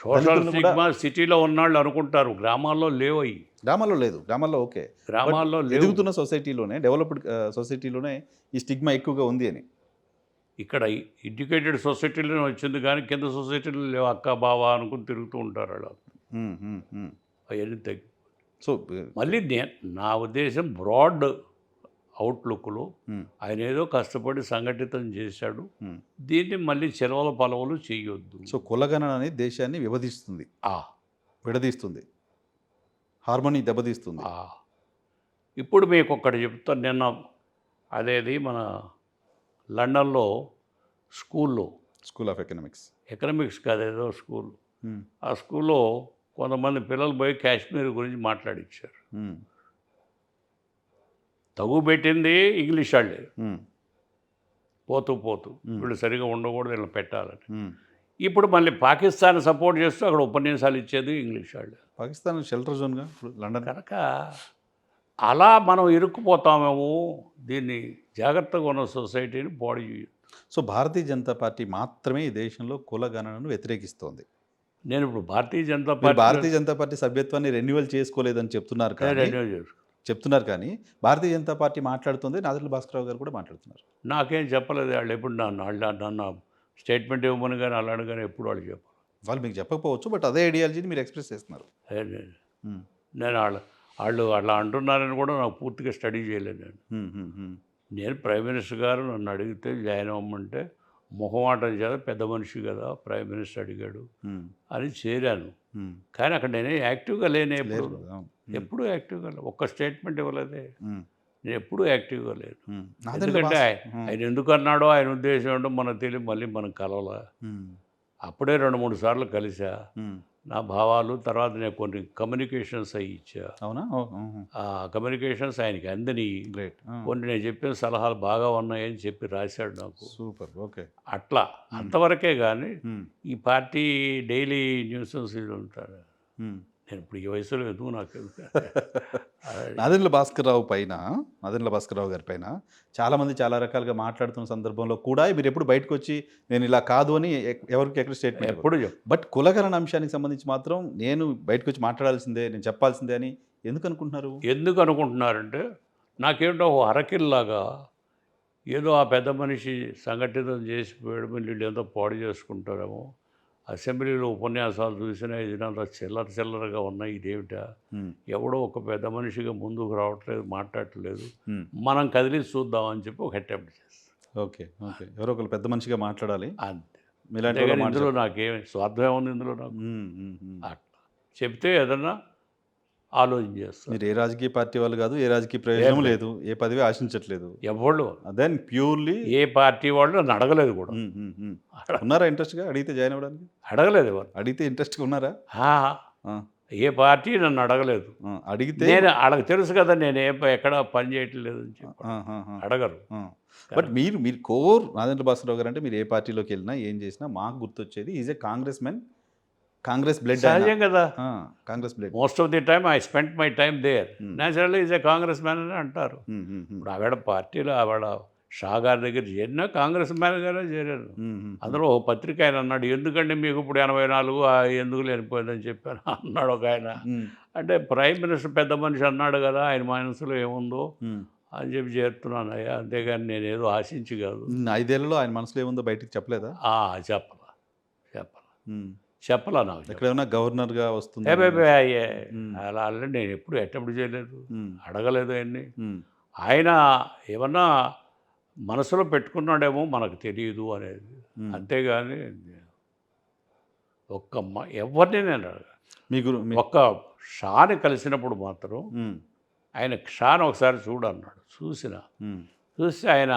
సోషల్ స్టిగ్మా సిటీలో ఉన్నాళ్ళు అనుకుంటారు, గ్రామాల్లో లేవు. అవి గ్రామాల్లో లేదు. గ్రామాల్లో ఓకే, గ్రామాల్లో ఎదుగుతున్న సొసైటీలోనే, డెవలప్డ్ సొసైటీలోనే ఈ స్టిగ్మా ఎక్కువగా ఉంది అని. ఇక్కడ ఎడ్యుకేటెడ్ సొసైటీలోనే వచ్చింది, కానీ కింద సొసైటీలో లేవు. అక్క బావ అనుకుని తిరుగుతూ ఉంటారు వాళ్ళు. అవన్నీ తగ్గి. సో మళ్ళీ నా ఉద్దేశం బ్రాడ్ అవుట్లుక్లో ఆయన ఏదో కష్టపడి సంఘటితం చేశాడు. దీన్ని మళ్ళీ చెలవల పలవలు చేయొద్దు. సో కులగణన అనేది దేశాన్ని విడదీస్తుంది, హార్మోనీ దెబ్బతీస్తుంది. ఇప్పుడు మీకు ఒక్కటి చెప్తాను. నిన్న అదేది మన లండన్లో స్కూల్ ఆఫ్ ఎకనామిక్స్ కాదు, ఏదో స్కూల్. ఆ స్కూల్లో కొంతమంది పిల్లలు పోయి కాశ్మీర్ గురించి మాట్లాడిచ్చారు. తగు పెట్టింది ఇంగ్లీష్ వాళ్ళే, పోతూ వీళ్ళు సరిగా ఉండకూడదు, వీళ్ళని పెట్టాలని. ఇప్పుడు మళ్ళీ పాకిస్తాన్ సపోర్ట్ చేస్తూ అక్కడ ఉపన్యాసాలు ఇచ్చేది ఇంగ్లీష్ వాళ్ళే. పాకిస్తాన్ షెల్టర్ జోన్గా లండన్. కనుక అలా మనం ఇరుక్కుపోతామేమో. దీన్ని జాగ్రత్తగా ఉన్న సొసైటీని బాడీ చేయదు. సో భారతీయ జనతా పార్టీ మాత్రమే ఈ దేశంలో కులగణనను వ్యతిరేకిస్తోంది. నేను ఇప్పుడు భారతీయ జనతా పార్టీ సభ్యత్వాన్ని రెన్యువల్ చేసుకోలేదని చెప్తున్నారు కానీ భారతీయ జనతా పార్టీ మాట్లాడుతుంది. నాదెండ్ల భాస్కరరావు గారు కూడా మాట్లాడుతున్నారు. నాకేం చెప్పలేదు వాళ్ళు. ఎప్పుడు నన్ను స్టేట్మెంట్ ఇవ్వమని కానీ అలాంటి కానీ ఎప్పుడు వాళ్ళు చెప్పారు. వాళ్ళు మీకు చెప్పకపోవచ్చు, బట్ అదే ఐడియాలజీని మీరు ఎక్స్ప్రెస్ చేస్తున్నారు. నేను వాళ్ళు అలా అంటున్నారని కూడా నాకు పూర్తిగా స్టడీ చేయలేదు. నేను ప్రైమ్ మినిస్టర్ గారు నన్ను అడిగితే జాయిన్ అవ్వమంటే మొహమాటం చేత, పెద్ద మనిషి కదా ప్రైమ్ మినిస్టర్ అడిగాడు అని చేరాను. కానీ అక్కడ నేనే యాక్టివ్గా లేనే, ఎప్పుడు యాక్టివ్గా లేదు. ఒక్క స్టేట్మెంట్ ఇవ్వలేదే. నేను ఎప్పుడూ యాక్టివ్గా లేను. ఎందుకంటే ఆయన ఎందుకు అన్నాడో, ఆయన ఉద్దేశం ఏంటో మనకు తెలియదు. మళ్ళీ మనం కలవాలా. అప్పుడే 2-3 సార్లు కలిసా. నా భావాలు తర్వాత నేను కొన్ని కమ్యూనికేషన్స్ అవి ఇచ్చా. అవునా? ఆ కమ్యూనికేషన్స్ ఆయనకి అందని, కొన్ని నేను చెప్పిన సలహాలు బాగా ఉన్నాయని చెప్పి రాశాడు నాకు. సూపర్. ఓకే. అట్లా అంతవరకే కానీ ఈ పార్టీ డైలీ న్యూసెన్స్ ఉంటాడు. నేను ఇప్పుడు ఈ వయసులో ఎందుకు నాకు నాదెండ్ల భాస్కర్రావు పైన నాదెండ్ల భాస్కర్రావు గారి పైన చాలామంది చాలా రకాలుగా మాట్లాడుతున్న సందర్భంలో కూడా మీరు ఎప్పుడు బయటకు వచ్చి నేను ఇలా కాదు అని ఎవరికి ఎక్కడ స్టేట్మెంట్ ఎప్పుడు బట్ కులగణన అంశానికి సంబంధించి మాత్రం నేను బయటకు వచ్చి మాట్లాడాల్సిందే నేను చెప్పాల్సిందే అని ఎందుకు అనుకుంటున్నారు? ఎందుకు అనుకుంటున్నారంటే నాకేంటో ఓ అరకిల్లాగా ఏదో ఆ పెద్ద మనిషి సంఘటితం చేసిపోయాడు, వీళ్ళు ఎంతో పాడు చేసుకుంటారేమో, అసెంబ్లీలో ఉపన్యాసాలు చూసినా ఇదంతా చిల్లర చిల్లరగా ఉన్నాయి, ఇదేమిటా, ఎవడో ఒక పెద్ద మనిషిగా ముందుకు రావట్లేదు, మాట్లాడట్లేదు, మనం కదిలి చూద్దామని చెప్పి ఒక అటెంప్ట్ చేస్తాం. ఓకే ఓకే ఎవరో ఒకరు పెద్ద మనిషిగా మాట్లాడాలి, అంతే. మీలాంటి వాళ్ళు ఇందులో నాకేం స్వార్థం ఏముంది ఇందులో నాకు? అట్లా చెప్తే ఏదన్నా ఆలోచన చేస్తాను. మీరు ఏ రాజకీయ పార్టీ వాళ్ళు కాదు, ఏ రాజకీయ ప్రయోజనం లేదు, ఏ పదవి ఆశించట్లేదు, ఎవళ్ళు దెన్ ప్యూర్లీ ఏ పార్టీ వాళ్ళు నన్ను అడగలేదు కూడా. ఉన్నారా ఇంట్రెస్ట్గా అడిగితే జాయిన్ అవ్వడానికి? అడగలేదు ఎవరు. అడిగితే ఇంట్రెస్ట్గా ఉన్నారా? ఏ పార్టీ నన్ను అడగలేదు. అడిగితే నేను వాళ్ళకి తెలుసు కదా నేను ఎక్కడ పని చేయట్లేదు అని చెప్పి అడగరు. బట్ మీరు మీరు కోర్ నాదెండ్ల భాస్కర్రావు గారు అంటే మీరు ఏ పార్టీలోకి వెళ్ళినా ఏం చేసినా మాకు గుర్తొచ్చేది is a Congress men, Congress blood. సహజం కదా, Congress blood. Most of the time I spend my time there. Naturally is a Congress man అని అంటారు. ఇప్పుడు ఆవిడ పార్టీలో ఆవిడ షా గారి దగ్గర చేరినా కాంగ్రెస్ మ్యాన్ గారే చేరారు. అందులో ఓ పత్రిక ఆయన అన్నాడు, ఎందుకంటే మీకు ఇప్పుడు 84 ఎందుకు లేనిపోయిందని చెప్పాను అన్నాడు ఒక ఆయన. అంటే ప్రైమ్ మినిస్టర్ పెద్ద మనిషి అన్నాడు కదా, ఆయన మనసులో ఏముందో అని చెప్పి చేరుతున్నాను అయ్యా, అంతేగాని నేను ఏదో ఆశించి కాదు. 5 ఏళ్లలో ఆయన మనసులో ఏముందో బయటికి చెప్పలేదా? చెప్పలా నాకు. ఎక్కడేమన్నా గవర్నర్గా వస్తుంది అలా అలా నేను ఎప్పుడు అటెంప్ట్ చేయలేదు, అడగలేదు ఆయన్ని. ఆయన ఏమన్నా మనసులో పెట్టుకున్నాడేమో మనకు తెలియదు అనేది, అంతేగాని ఎవరిని నేను అడగ. ఒక్క షాని కలిసినప్పుడు మాత్రం ఆయన షాను ఒకసారి చూడన్నాడు. చూసి ఆయన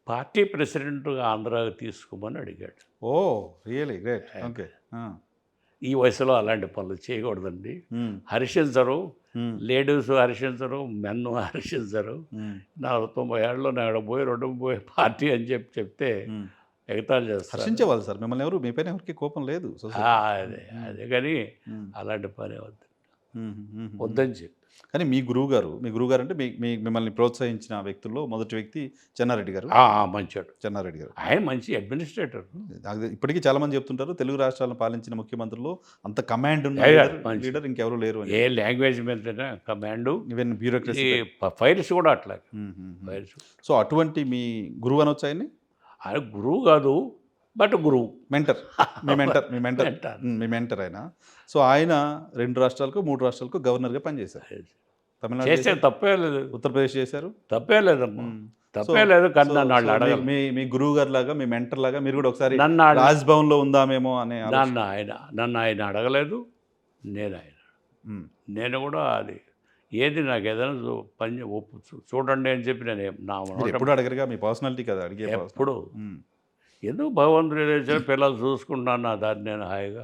పార్టీ ప్రెసిడెంట్గా ఆంధ్రాకి తీసుకోమని అడిగాడు. Oh really great. ఓకే. ఈ వయసులో అలాంటి పనులు చేయకూడదండి, హర్షించరు, లేడీస్ హర్షించరు, మెన్ హర్షించరు. 90 ఏళ్ళలో నేను పోయి పార్టీ అని చెప్తే ఎగతాళి చేస్తారు. హర్షించేవాళ్ళు సార్ మిమ్మల్ని, ఎవరు మీ పైన ఎవరికి కోపం లేదు. అదే కానీ అలాంటి పని వద్దని చెప్పి. కానీ మీ గురువు గారు అంటే మిమ్మల్ని ప్రోత్సహించిన వ్యక్తుల్లో మొదటి వ్యక్తి చెన్నారెడ్డి గారు. మంచివాడు చెన్నారెడ్డి గారు. ఆయన మంచి అడ్మినిస్ట్రేటర్. ఇప్పటికీ చాలా మంది చెప్తుంటారు తెలుగు రాష్ట్రాలను పాలించిన ముఖ్యమంత్రులు అంత కమాండ్ ఉన్న లీడర్ ఇంకెవరు లేరు. ఏ లాంగ్వేజ్ మీద కమాండ్, ఈవెన్ బ్యూరోక్రసీ, ఫైల్స్ కూడా అట్లా ఫైల్స్. సో అటువంటి మీ గురువు అనొచ్చు ఆయన్ని? ఆయన గురువు కాదు, బట్ గురువు, మెంటర్. మీ మెంటర్ ఆయన. సో ఆయన 2 రాష్ట్రాలకు 3 రాష్ట్రాలకు గవర్నర్గా పనిచేశారు. తమిళనాడు చేస్తే తప్పే లేదు, ఉత్తరప్రదేశ్ చేశారు, తప్పే లేదమ్మా, తప్పే లేదు. కానీ నన్ను వాళ్ళు అడగాలి. మీ గురువు గారు లాగా, మీ మెంటర్ లాగా మీరు కూడా ఒకసారి రాజ్భవన్లో ఉందామేమో అనే నన్ను ఆయన అడగలేదు, నేను కూడా అది ఏది నాకు ఏదైనా పని చూడండి అని చెప్పి నేను ఎప్పుడు అడగరుగా, మీ పర్సనాలిటీ కదా అడిగే. ఎప్పుడు ఎందుకు భగవంతుడు ఏదైతే పిల్లలు చూసుకుంటున్నాను, నా దాన్ని నేను హాయిగా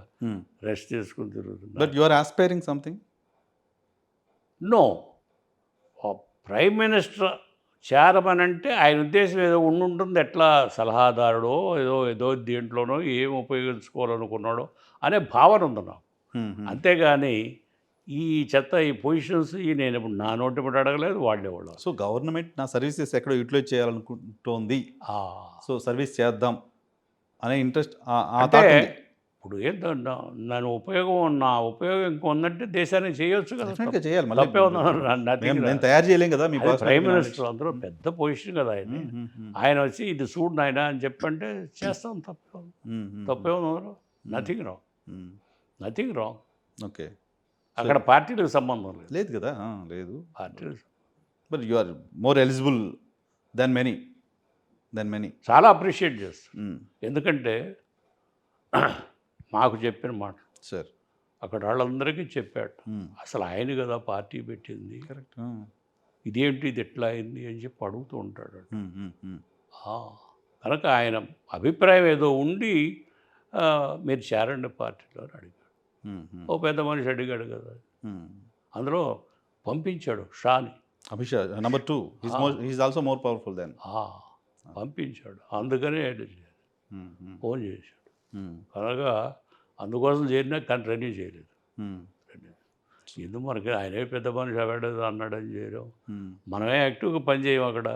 రెస్ట్ తీసుకుని తిరుగుతున్నాను. But you are aspiring something? No, prime minister చేరమని అంటే ఆయన ఉద్దేశం ఏదో ఉండుంటుంది, ఎట్లా సలహాదారుడో ఏదో దీంట్లోనో ఏం ఉపయోగించుకోవాలనుకున్నాడో అనే భావన ఉంది నాకు. అంతేగాని ఈ ఈ పొజిషన్స్ నేను ఇప్పుడు నా నోటి మీద అడగలేదు, వాళ్ళేవాళ్ళు. సో గవర్నమెంట్ నా సర్వీసెస్ ఎక్కడో యూటిలైజ్ చేయాలనుకుంటోంది, సో సర్వీస్ చేద్దాం అనే ఇంట్రెస్ట్. అంటే ఇప్పుడు ఏంటో నా ఉపయోగం ఇంకా ఉందంటే దేశానికి చేయొచ్చు కదా, చేయాలి. నేను తయారు చేయలేం కదా. మీ ప్రైమ్ మినిస్టర్ అందరూ పెద్ద పొజిషన్ కదా ఆయన వచ్చి ఇది చూడు నాయన అని చెప్పంటే చేస్తాం, తప్పే ఉంది. Nothing wrong. ఓకే. అక్కడ పార్టీలకు సంబంధం లేదు కదా. లేదు పార్టీలు. But you are more eligible than many. చాలా అప్రిషియేట్ చేస్తాను. ఎందుకంటే మాకు చెప్పిన మాట సార్ అక్కడ వాళ్ళందరికీ చెప్పాడు. అసలు ఆయన కదా పార్టీ పెట్టింది, కరెక్ట్, ఇదేంటి ఇది ఎట్లా అయింది అని చెప్పి అడుగుతూ ఉంటాడు. కనుక ఆయన అభిప్రాయం ఏదో ఉండి మీరు చేరండి పార్టీలో అని అడిగాడు. ఓ పెద్ద మనిషి అడిగాడు కదా, అందులో పంపించాడు షాని. అభిషా number 2 is also more powerful then. పంపించాడు, అందుకనే ఫోన్ చేశాడు. కనుక అందుకోసం చేరినా కానీ రెన్యూ చేయలేదు. ఎందుకు మనకి ఆయనే పెద్ద మనిషి అవాడు అన్నాడని చేయడం, మనమే యాక్టివ్గా పని చేయం అక్కడ,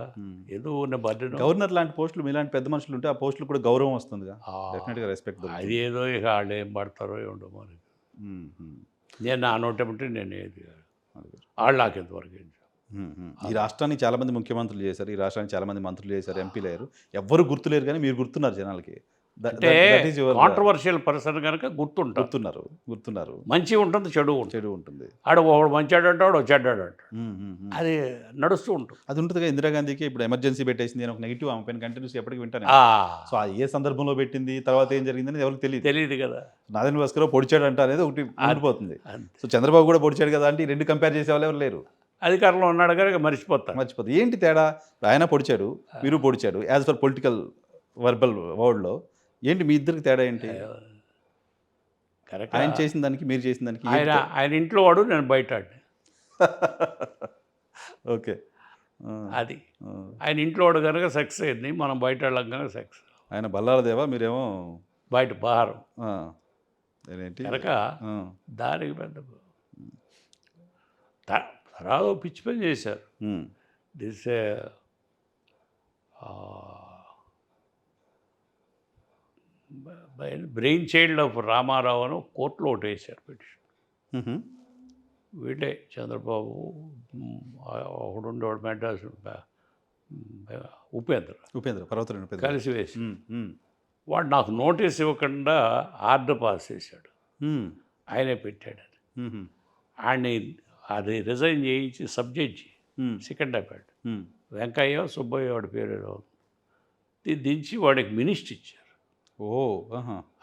ఎందుకు ఉన్న బర్డెన్. గవర్నర్ లాంటి పోస్టులు మీలాంటి పెద్ద మనుషులు ఉంటే ఆ పోస్టులు కూడా గౌరవం వస్తుందిగా, డెఫినెట్గా రెస్పెక్ట్ అది దొరుకుతుంది. ఏదో ఇక వాళ్ళు ఏం పడతారో ఏమిటో మనకి. నేను నా నోటేమంటే నేను ఏది వాళ్ళు నాకు ఎంతవరకు ఏం ఈ రాష్ట్రానికి చాలా మంది ముఖ్యమంత్రులు చేశారు, ఈ రాష్ట్రానికి చాలా మంది మంత్రులు చేశారు, ఎంపీలు అయ్యారు, ఎవ్వరు గుర్తులేరు కానీ మీరు గుర్తున్నారు జనాలకి. అంటే కాంట్రవర్షియల్ పర్సన్ కనుక గుర్తుంటారు, గుర్తున్నారు. మంచి ఉంటుంది, చెడు ఉంటుంది. చెడు ఉంటుంది. ఆడు ఒకడు మంచాడు అంటాడు, చెడ్డాడు అంటాడు, అది నడుస్తూ ఉంటుంది. అది ఉంటుందిగా. ఇందిరాగాంధీకి ఇప్పుడు ఎమర్జెన్సీ పెట్టేసింది అని ఒక నెగిటివ్ ఆమె పైన కంటిన్యూస్ ఎప్పటికీ వింటాను. సో అది ఏ సందర్భంలో పెట్టింది, తర్వాత ఏం జరిగిందని ఎవరికి తెలియదు కదా. నాదెండ్ల భాస్కర్ పొడిచాడు అంట అనేది ఒకటి ఉండిపోతుంది. సో చంద్రబాబు కూడా పొడిచాడు కదా అంటే ఈ రెండు కంపేర్ చేసే వాళ్ళు ఎవరు లేరు. అధికారంలో ఉన్నాడు కనుక మర్చిపోతారు. ఏంటి తేడా? ఆయన పొడిచాడు, మీరు పొడిచాడు, యాజ్ ఫర్ పొలిటికల్ వర్బల్ వర్డ్లో ఏంటి మీ ఇద్దరికి తేడా ఏంటి? కరెక్ట్. ఆయన చేసిన దానికి మీరు చేసిన దానికి ఆయన ఇంట్లో వాడు, నేను బయట. ఓకే, అది ఆయన ఇంట్లో వాడు కనుక సక్సెస్ అయింది, మనం బయట వాళ్ళం కనుక సక్సెస్. ఆయన బల్లారదేవా, మీరేమో బయట బహారం ఏంటి కనుక దానికి పెద్ద తర్వాత పిచ్చి పని చేశారు. This brain child of Ramarao అని కోర్టులో ఒకటి వేశారు పిటిషన్. వీళ్ళే చంద్రబాబు, ఒకడు ఉండేవాడు మెడ్రాస్ ఉపేంద్ర పర్వత కలిసి వేసి వాడు నాకు నోటీస్ ఇవ్వకుండా ఆర్డర్ పాస్ చేశాడు, ఆయనే పెట్టాడు. ఆయన్ని అది రిజైన్ చేయించి సబ్జెక్ట్ సికింద్రాబాద్ వెంకయ్య సుబ్బయ్య వాడి పేరు దించి వాడికి మినిస్టర్ ఇచ్చారు.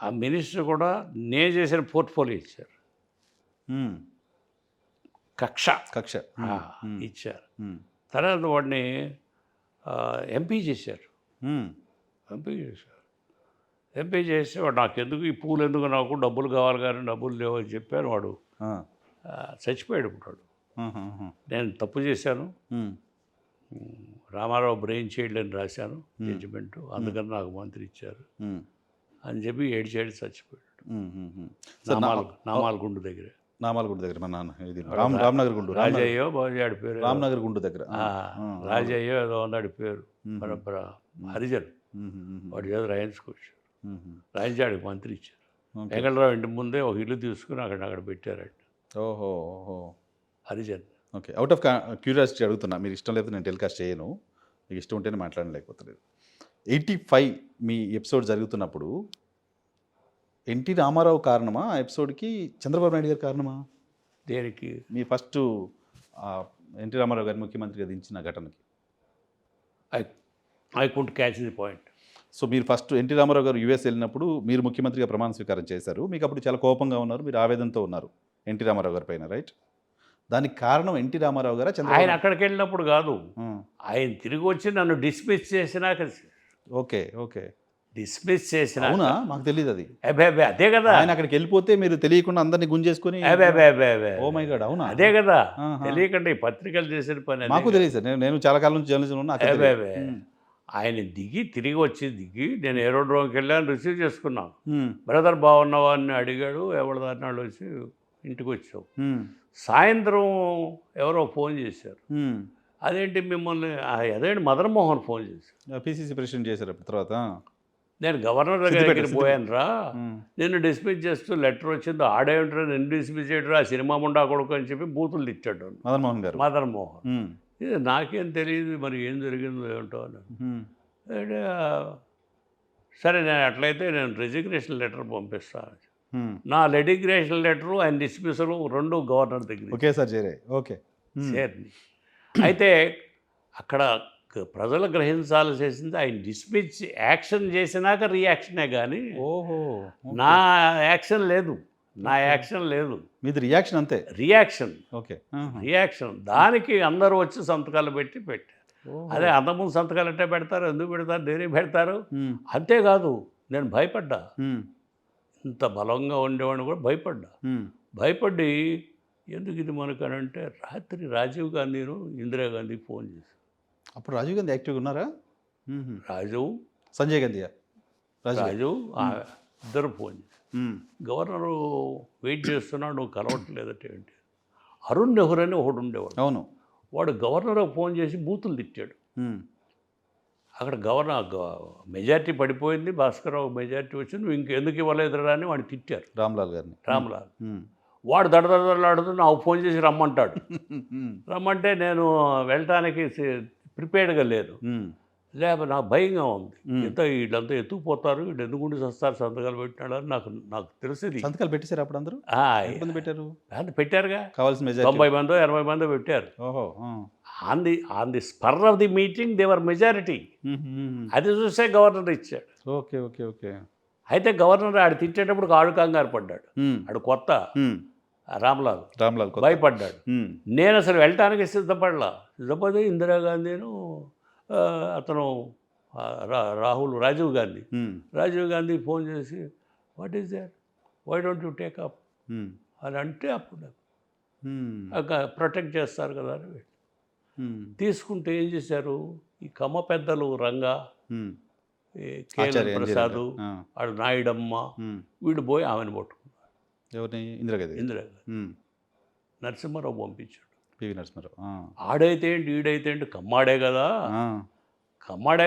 ఆ మినిస్టర్ కూడా నేను చేసిన పోర్ట్ఫోలియో ఇచ్చారు, కక్ష ఇచ్చారు. తర్వాత వాడిని ఎంపీ చేశారు. ఎంపీ చేస్తే వాడు నాకు ఎందుకు ఈ పూలు ఎందుకు, నాకు డబ్బులు కావాలి కానీ డబ్బులు లేవు అని చెప్పాను. వాడు చచ్చిపోయాడు. ఇప్పుడు నేను తప్పు చేశాను, రామారావు బ్రెయిన్ చైల్డ్ అని రాశాను జడ్జిమెంటు, అందుకని నాకు మంత్రి ఇచ్చారు అని చెప్పి ఏడ్చేడు చచ్చిపోయాడు. నామాలగుండు దగ్గర మా నాన్న ఇది రామ్నగర్ గుండు, రాజయ్యో బాజాడి పేరు, రామ్నగర్ గుండు దగ్గర రాజయ్యో ఏదో ఉన్నాడు పేరు, హరిజన్. వాడి చేత రాయించుకొచ్చారు, రాయించాడికి మంత్రి ఇచ్చారు. వెంకటరావు ఇంటి ముందే ఒక ఇల్లు తీసుకుని అక్కడ పెట్టారండి. ఓహో, Harijan. Okay, out of curiosity అడుగుతున్నా, మీరు ఇష్టం లేదు నేను టెలికాస్ట్ చేయను, మీకు ఇష్టం ఉంటేనే మాట్లాడలేకపోతలేదు. 85 మీ ఎపిసోడ్ జరుగుతున్నప్పుడు ఎన్టీ రామారావు కారణమా ఆ ఎపిసోడ్కి, చంద్రబాబు నాయుడు గారి కారణమా? దేనికి? మీ ఫస్ట్ ఎన్టీ రామారావు గారి ముఖ్యమంత్రిగా దించిన ఘటనకి. I could catch the point. So మీరు ఫస్ట్ ఎన్టీ రామారావు గారు యూఎస్ వెళ్ళినప్పుడు మీరు ముఖ్యమంత్రిగా ప్రమాణ స్వీకారం చేశారు, మీకు అప్పుడు చాలా కోపంగా ఉన్నారు, మీరు ఆవేదనతో ఉన్నారు ఎన్టీ రామారావు గారి పైన, రైట్? దానికి కారణం ఎన్టీ రామారావు గారా చంద్రబాబు? ఆయన అక్కడికి వెళ్ళినప్పుడు కాదు, ఆయన తిరిగి వచ్చి నన్ను డిస్మిస్ చేసినాక. ఓకే, డిస్మిస్ చేసిన. అవునా? మాకు తెలియదు అది. అదే కదా, ఆయన అక్కడికి వెళ్ళిపోతే మీరు తెలియకుండా అందరినీ గుంజేసుకుని. ఓ మై గాడ్, అవునా? అదే కదా, తెలియకుండా ఈ పత్రికలు చేసిన పని. మాకు తెలియదు సార్, నేను చాలా కాలం నుంచి జర్నలిజం ఉన్నా. ఆయన తిరిగి వచ్చి నేను ఏరోడ్రోమ్కి వెళ్ళాను, రిసీవ్ చేసుకున్నాను. బ్రదర్ బాగున్నావా అని అడిగాడు, ఎవరిదాన్ని వాళ్ళు వచ్చి ఇంటికి వచ్చావు. సాయంత్రం ఎవరో ఫోన్ చేశారు, అదేంటి మిమ్మల్ని, అదేంటి మదన్ మోహన్ ఫోన్ చేశారు, పిసిసి ప్రెసిడెంట్ చేశారు. తర్వాత నేను గవర్నర్ దగ్గరికి పోయాను రా, నిన్ను డిస్మిస్ చేస్తూ లెటర్ వచ్చింది, ఆడేంటారు నిన్ను డిస్మిస్ చేయడం, ఆ సినిమా ముండా కొడుకు అని చెప్పి బూతులు తిట్టాడు మదన్ మోహన్. ఇది నాకేం తెలియదు మరి ఏం జరిగిందో ఏమిటో అని. అంటే సరే, నేను అట్లయితే నేను రెసిగ్నేషన్ లెటర్ పంపిస్తాను. నా రెసిగ్నేషన్ లెటరు, ఆయన డిస్మిసలు రెండు గవర్నర్ దగ్గర ఒకేసారి చేరాయి. ఓకే, చేరి అయితే అక్కడ ప్రజలు గ్రహించాల్సి చేసింది, ఆయన డిస్మిస్ యాక్షన్ చేసినాక రియాక్షనే కానీ నా యాక్షన్ లేదు, మీది రియాక్షన్ అంతే. ఓకే, రియాక్షన్ దానికి అందరూ వచ్చి సంతకాలు పెట్టారు. అదే అంతకుముందు సంతకాలు అంటే పెడతారు, ఎందుకు పెడతారు, దేనికి పెడతారు. అంతేకాదు, నేను భయపడ్డా, ఇంత బలంగా ఉండేవాడిని కూడా భయపడి ఎందుకు ఇది మనకనంటే రాత్రి రాజీవ్ గాంధీను ఇందిరాగాంధీకి ఫోన్ చేశాను. అప్పుడు రాజీవ్ గాంధీ యాక్టివ్గా ఉన్నారా? రాజీవ్, సంజయ్ గాంధీ, రాజీవ్ ఇద్దరు ఫోన్ చేశారు. గవర్నరు వెయిట్ చేస్తున్నాడు, నువ్వు కలవట్లేదట ఏంటి? అరుణ్ నెహ్రూ అని ఒకడు ఉండేవాడు. అవును. వాడు గవర్నర్కి ఫోన్ చేసి బూతులు తిట్టాడు. అక్కడ మెజారిటీ పడిపోయింది, భాస్కర్రావు మెజారిటీ వచ్చింది, నువ్వు ఇంకెందుకు ఇవ్వలేదురా అని వాడిని తిట్టారు, రామ్లాల్ గారిని. రామ్లాల్. వాడు దడదడలాడుతూ నాకు ఫోన్ చేసి రమ్మంటాడు. రమ్మంటే నేను వెళ్ళటానికి ప్రిపేర్డ్గా లేదు, లేకపోతే నాకు భయంగా ఉంది. వీళ్ళంతా ఎత్తుకుపోతారు, వీళ్ళు ఎందుకుండి వస్తారు, సంతకాలు పెట్టినాడు అని నాకు తెలిసింది. సంతకాలు పెట్టేశారు అప్పుడు అందరూ? ఎంతమంది పెట్టారు? పెట్టారుగా, కావాల్సిన మెజారిటీ 90 మందో 80 మందో పెట్టారు. ఓహో. On the spur of the meeting దేవర్ మెజారిటీ. అది చూస్తే గవర్నర్ ఇచ్చాడు. Okay okay okay. అయితే గవర్నర్ ఆడు తిట్టేటప్పుడు ఆడు కంగారు పడ్డాడు. ఆడు కొత్త రామ్లాల్ భయపడ్డాడు. నేను అసలు వెళ్ళటానికి సిద్ధపడితే ఇందిరాగాంధీను అతను రాజీవ్ గాంధీ ఫోన్ చేసి what is there, why don't you take up అని అంటే అప్పుడు ప్రొటెక్ట్ చేస్తారు కదా అని తీసుకుంటే ఏం చేశారు, ఈ కమ్మ పెద్దలు రంగా, కేఎల్ ప్రసాద్, ఆడు నాయుడమ్మ, వీడు పోయి ఆమెను పట్టుకున్నారు. ఎవరిని? ఇందిరాగాంధీ. నరసింహారావు పంపించాడు. పివి నరసింహారావు. ఆడైతే ఏంటి ఈడైతే ఏంటి, కమ్మాడే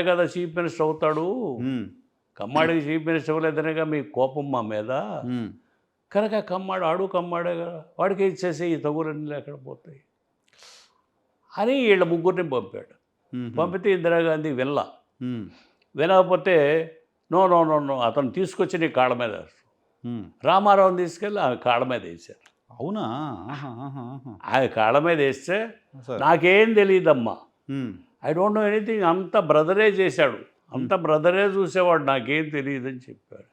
కదా చీఫ్ మినిస్టర్ అవుతాడు, కమ్మాడికి చీఫ్ మినిస్టర్ అవ్వలేదనేగా మీ కోపం మా మీద, కనుక ఆడు కమ్మాడే కదా, వాడికి ఇచ్చేసి ఈ తగులన్నీ ఎక్కడ పోతాయి అని వీళ్ళ ముగ్గురిని పంపాడు. పంపితే ఇందిరాగాంధీ వినకపోతే నో అతను తీసుకొచ్చి నీ కాళ్ళ మీద వేస్తాడు. రామారావుని తీసుకెళ్ళి ఆమె కాళ్ళ మీద వేసారు. అవునా? ఆమె కాళ్ళ మీద వేస్తే నాకేం తెలియదమ్మా, ఐ డోంట్ నో ఎనీథింగ్, అంత బ్రదరే చేశాడు, అంత బ్రదరే చూసేవాడు, నాకేం తెలియదని చెప్పాడు.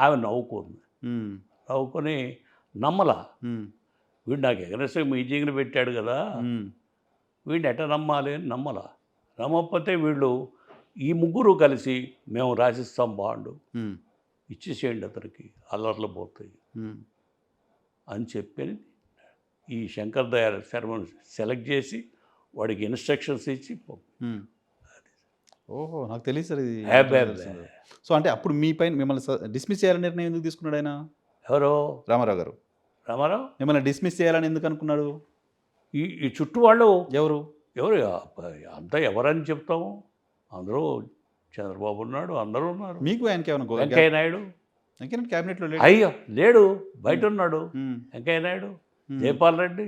ఆమె నవ్వుకొని నమ్మలా, వీడు నాకు ఎగరెస్ట్ మీటింగ్లు పెట్టాడు కదా, వీడిని ఎట్ట నమ్మాలి అని నమ్మకపోతే వీళ్ళు ఈ ముగ్గురు కలిసి మేము రాసిస్తాం బాండు, ఇచ్చేసేయండి అతనికి, అల్లర్లు పోతాయి అని చెప్పి ఈ శంకర్ దయాళ్ శర్మను సెలెక్ట్ చేసి వాడికి ఇన్స్ట్రక్షన్స్ ఇచ్చి ఓహో, నాకు తెలియదు సార్ ఇది. సో అంటే అప్పుడు మీ పైన మిమ్మల్ని డిస్మిస్ చేయాలని నిర్ణయం ఎందుకు తీసుకున్నాడు ఆయన? ఎవరో రామారావు గారు. రామారావు మిమ్మల్ని డిస్మిస్ చేయాలని ఎందుకు అనుకున్నాడు? ఈ చుట్టూ వాళ్ళు ఎవరు అంతా ఎవరని చెప్తాము, అందరూ చంద్రబాబు ఉన్నాడు, అందరూ ఉన్నారు. మీకు ఆయనకి ఏమైనా వెంకయ్య నాయుడు క్యాబినెట్లో అయ్యో లేడు, బయట ఉన్నాడు. వెంకయ్య నాయుడు, జైపాల్ రెడ్డి,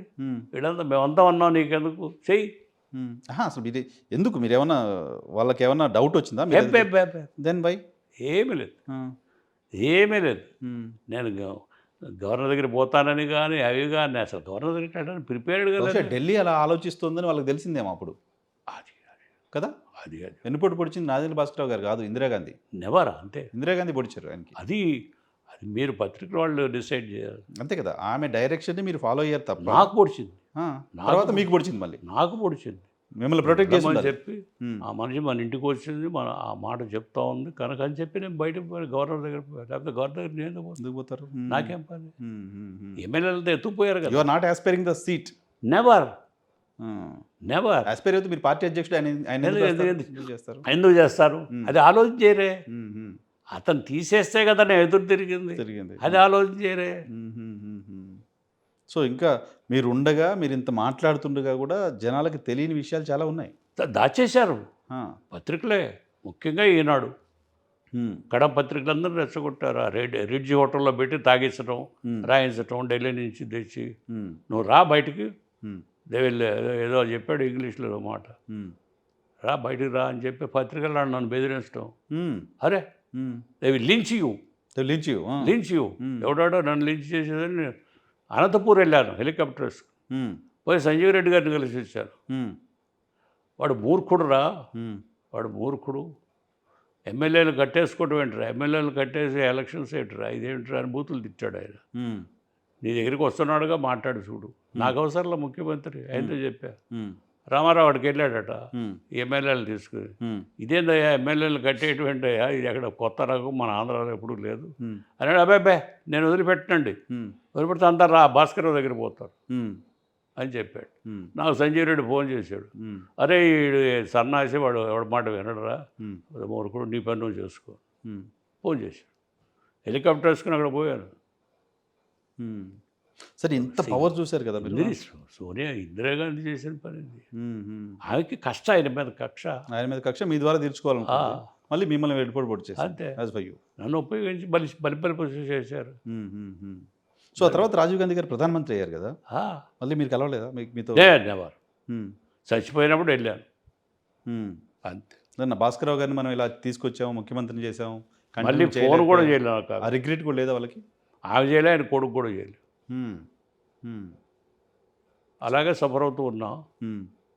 వీళ్ళంతా మేమంతా ఉన్నాం, నీకెందుకు చెయ్యి. అసలు ఇది ఎందుకు, మీరు ఏమన్నా వాళ్ళకి ఏమన్నా డౌట్ వచ్చిందా? దెన్ బై ఏమీ లేదు. నేను గవర్నర్ దగ్గర పోతానని కానీ అవి కానీ అసలు గవర్నర్ దగ్గర ప్రిపేర్డ్ కదా. ఢిల్లీ అలా ఆలోచిస్తుందని వాళ్ళకి తెలిసిందేమో అప్పుడు అది కదా. అది వెన్నుపోటు పొడిచింది నాదెండ్ల భాస్కరరావు గారు కాదు, ఇందిరాగాంధీ. నెవరా అంతే, ఇందిరాగాంధీ పొడిచారు ఆయనకి. అది మీరు పత్రికల వాళ్ళు డిసైడ్ చేయాలి అంతే కదా. ఆమె డైరెక్షన్ని మీరు ఫాలో అయ్యారు తప్ప. నాకు పొడిచింది, తర్వాత మీకు పొడిచింది, మళ్ళీ నాకు పొడిచింది, మిమ్మల్ని ప్రొటెక్ట్ చేసి చెప్పి ఆ మనిషి మన ఇంటికి వచ్చింది, ఆ మాట చెప్తా ఉంది కనుక అని చెప్పి నేను బయటకు పోయి గవర్నర్ దగ్గర పోయాను. లేకపోతే గవర్నర్ దగ్గర నేను ఎందుకు పోతారు, నాకేం పని. ఎమ్మెల్యేలతో ఎత్తుకుపోయారు కదా. You are not aspiring the seat. Never aspire అయితే మీరు పార్టీ అధ్యక్షుడు ఎందుకు చేస్తారు? అది ఆలోచన చేయరే. అతను తీసేస్తే కదా నేను ఎదురు తిరిగింది, అది ఆలోచన చేయరే. సో ఇంకా మీరు ఉండగా, మీరు ఇంత మాట్లాడుతుండగా కూడా జనాలకి తెలియని విషయాలు చాలా ఉన్నాయి. దాచేశారు పత్రికలే, ముఖ్యంగా ఈనాడు కడప పత్రికలందరూ రెచ్చగొట్టారు. రిడ్జి హోటల్లో పెట్టి తాగించడం, రాయించడం, ఢిల్లీ నుంచి తెచ్చి నువ్వు రా బయటికి, ఏదో చెప్పాడు ఇంగ్లీష్లో మాట, రా బయటికి రా అని చెప్పి పత్రికలు నన్ను బెదిరించడం. అరే దే విల్ లించ్ యూ ఎవడాడో నన్ను లించ్ చేసేదని అనంతపూర్ వెళ్ళాను హెలికాప్టర్స్, పోయి సంజీవ్ రెడ్డి గారిని కలిసి వచ్చాను. వాడు మూర్ఖుడు, ఎమ్మెల్యేలు కట్టేసుకోవడం ఏంటరా, ఎమ్మెల్యేలు కట్టేసి ఎలక్షన్స్ ఏంటరా, ఇదేంటరా అని బూతులు తిట్టాడు ఆయన. నీ దగ్గరికి వస్తున్నాడుగా మాట్లాడు చూడు, నాకు అవసరంలో ముఖ్యమంత్రి ఆయనతో చెప్పా. రామారావు వాడికి వెళ్ళాడట ఎమ్మెల్యేలు తీసుకుని, ఇదేందయ్యా ఎమ్మెల్యేలు కట్టేటువంటియ్యా, ఇది ఎక్కడ కొత్త రకం, మన ఆంధ్రాలో ఎప్పుడూ లేదు అన్నాడు. అబ్బాయి నేను వదిలిపెట్టనండి, వదిలిపెడితే అంతా భాస్కర్రావు దగ్గర పోతారు అని చెప్పాడు. నాకు సంజయ్ రెడ్డి ఫోన్ చేశాడు, అరే వీడు సన్నాసి, వాడు ఎవడి మాట వినడరా, మూర్ఖుడు, నీ పని నువ్వు చేసుకో ఫోన్ చేశాడు. హెలికాప్టర్ వేసుకుని అక్కడ పోయాను. సరే ఇంత పవర్ చూశారు కదా మీరు. ఇది సోనియా ఇందిరాగాంధీ చేసిన పని ఇది. మ్మ్, మ్మ్. ఆమెకి కక్ష, ఆయన మీద కక్ష. ఆయన మీద కక్ష మీ ద్వారా తీర్చుకోవాలనుకుంది. మళ్ళీ మిమ్మల్ని వెళ్ళిపోయి పొడి చేశారు అంతే. As for you. నన్ను ఉపయోగించి బలిపరి చేశారు. సో ఆ తర్వాత రాజీవ్ గాంధీ గారు ప్రధానమంత్రి అయ్యారు కదా, మళ్ళీ మీరు కలవలేదా మీతో? నెవర్. చచ్చిపోయినప్పుడు వెళ్ళాను అంతే. నా భాస్కరరావు గారిని మనం ఇలా తీసుకొచ్చాము, ముఖ్యమంత్రిని చేసాము, మళ్ళీ ఫోన్ కూడా చేయలేదు నాకు. ఆ రిగ్రెట్ కూడా లేదా వాళ్ళకి? ఆమె చేయలే, ఆయన కొడుకు కూడా చేయలేదు. అలాగే సఫర్ అవుతూ ఉన్నాం.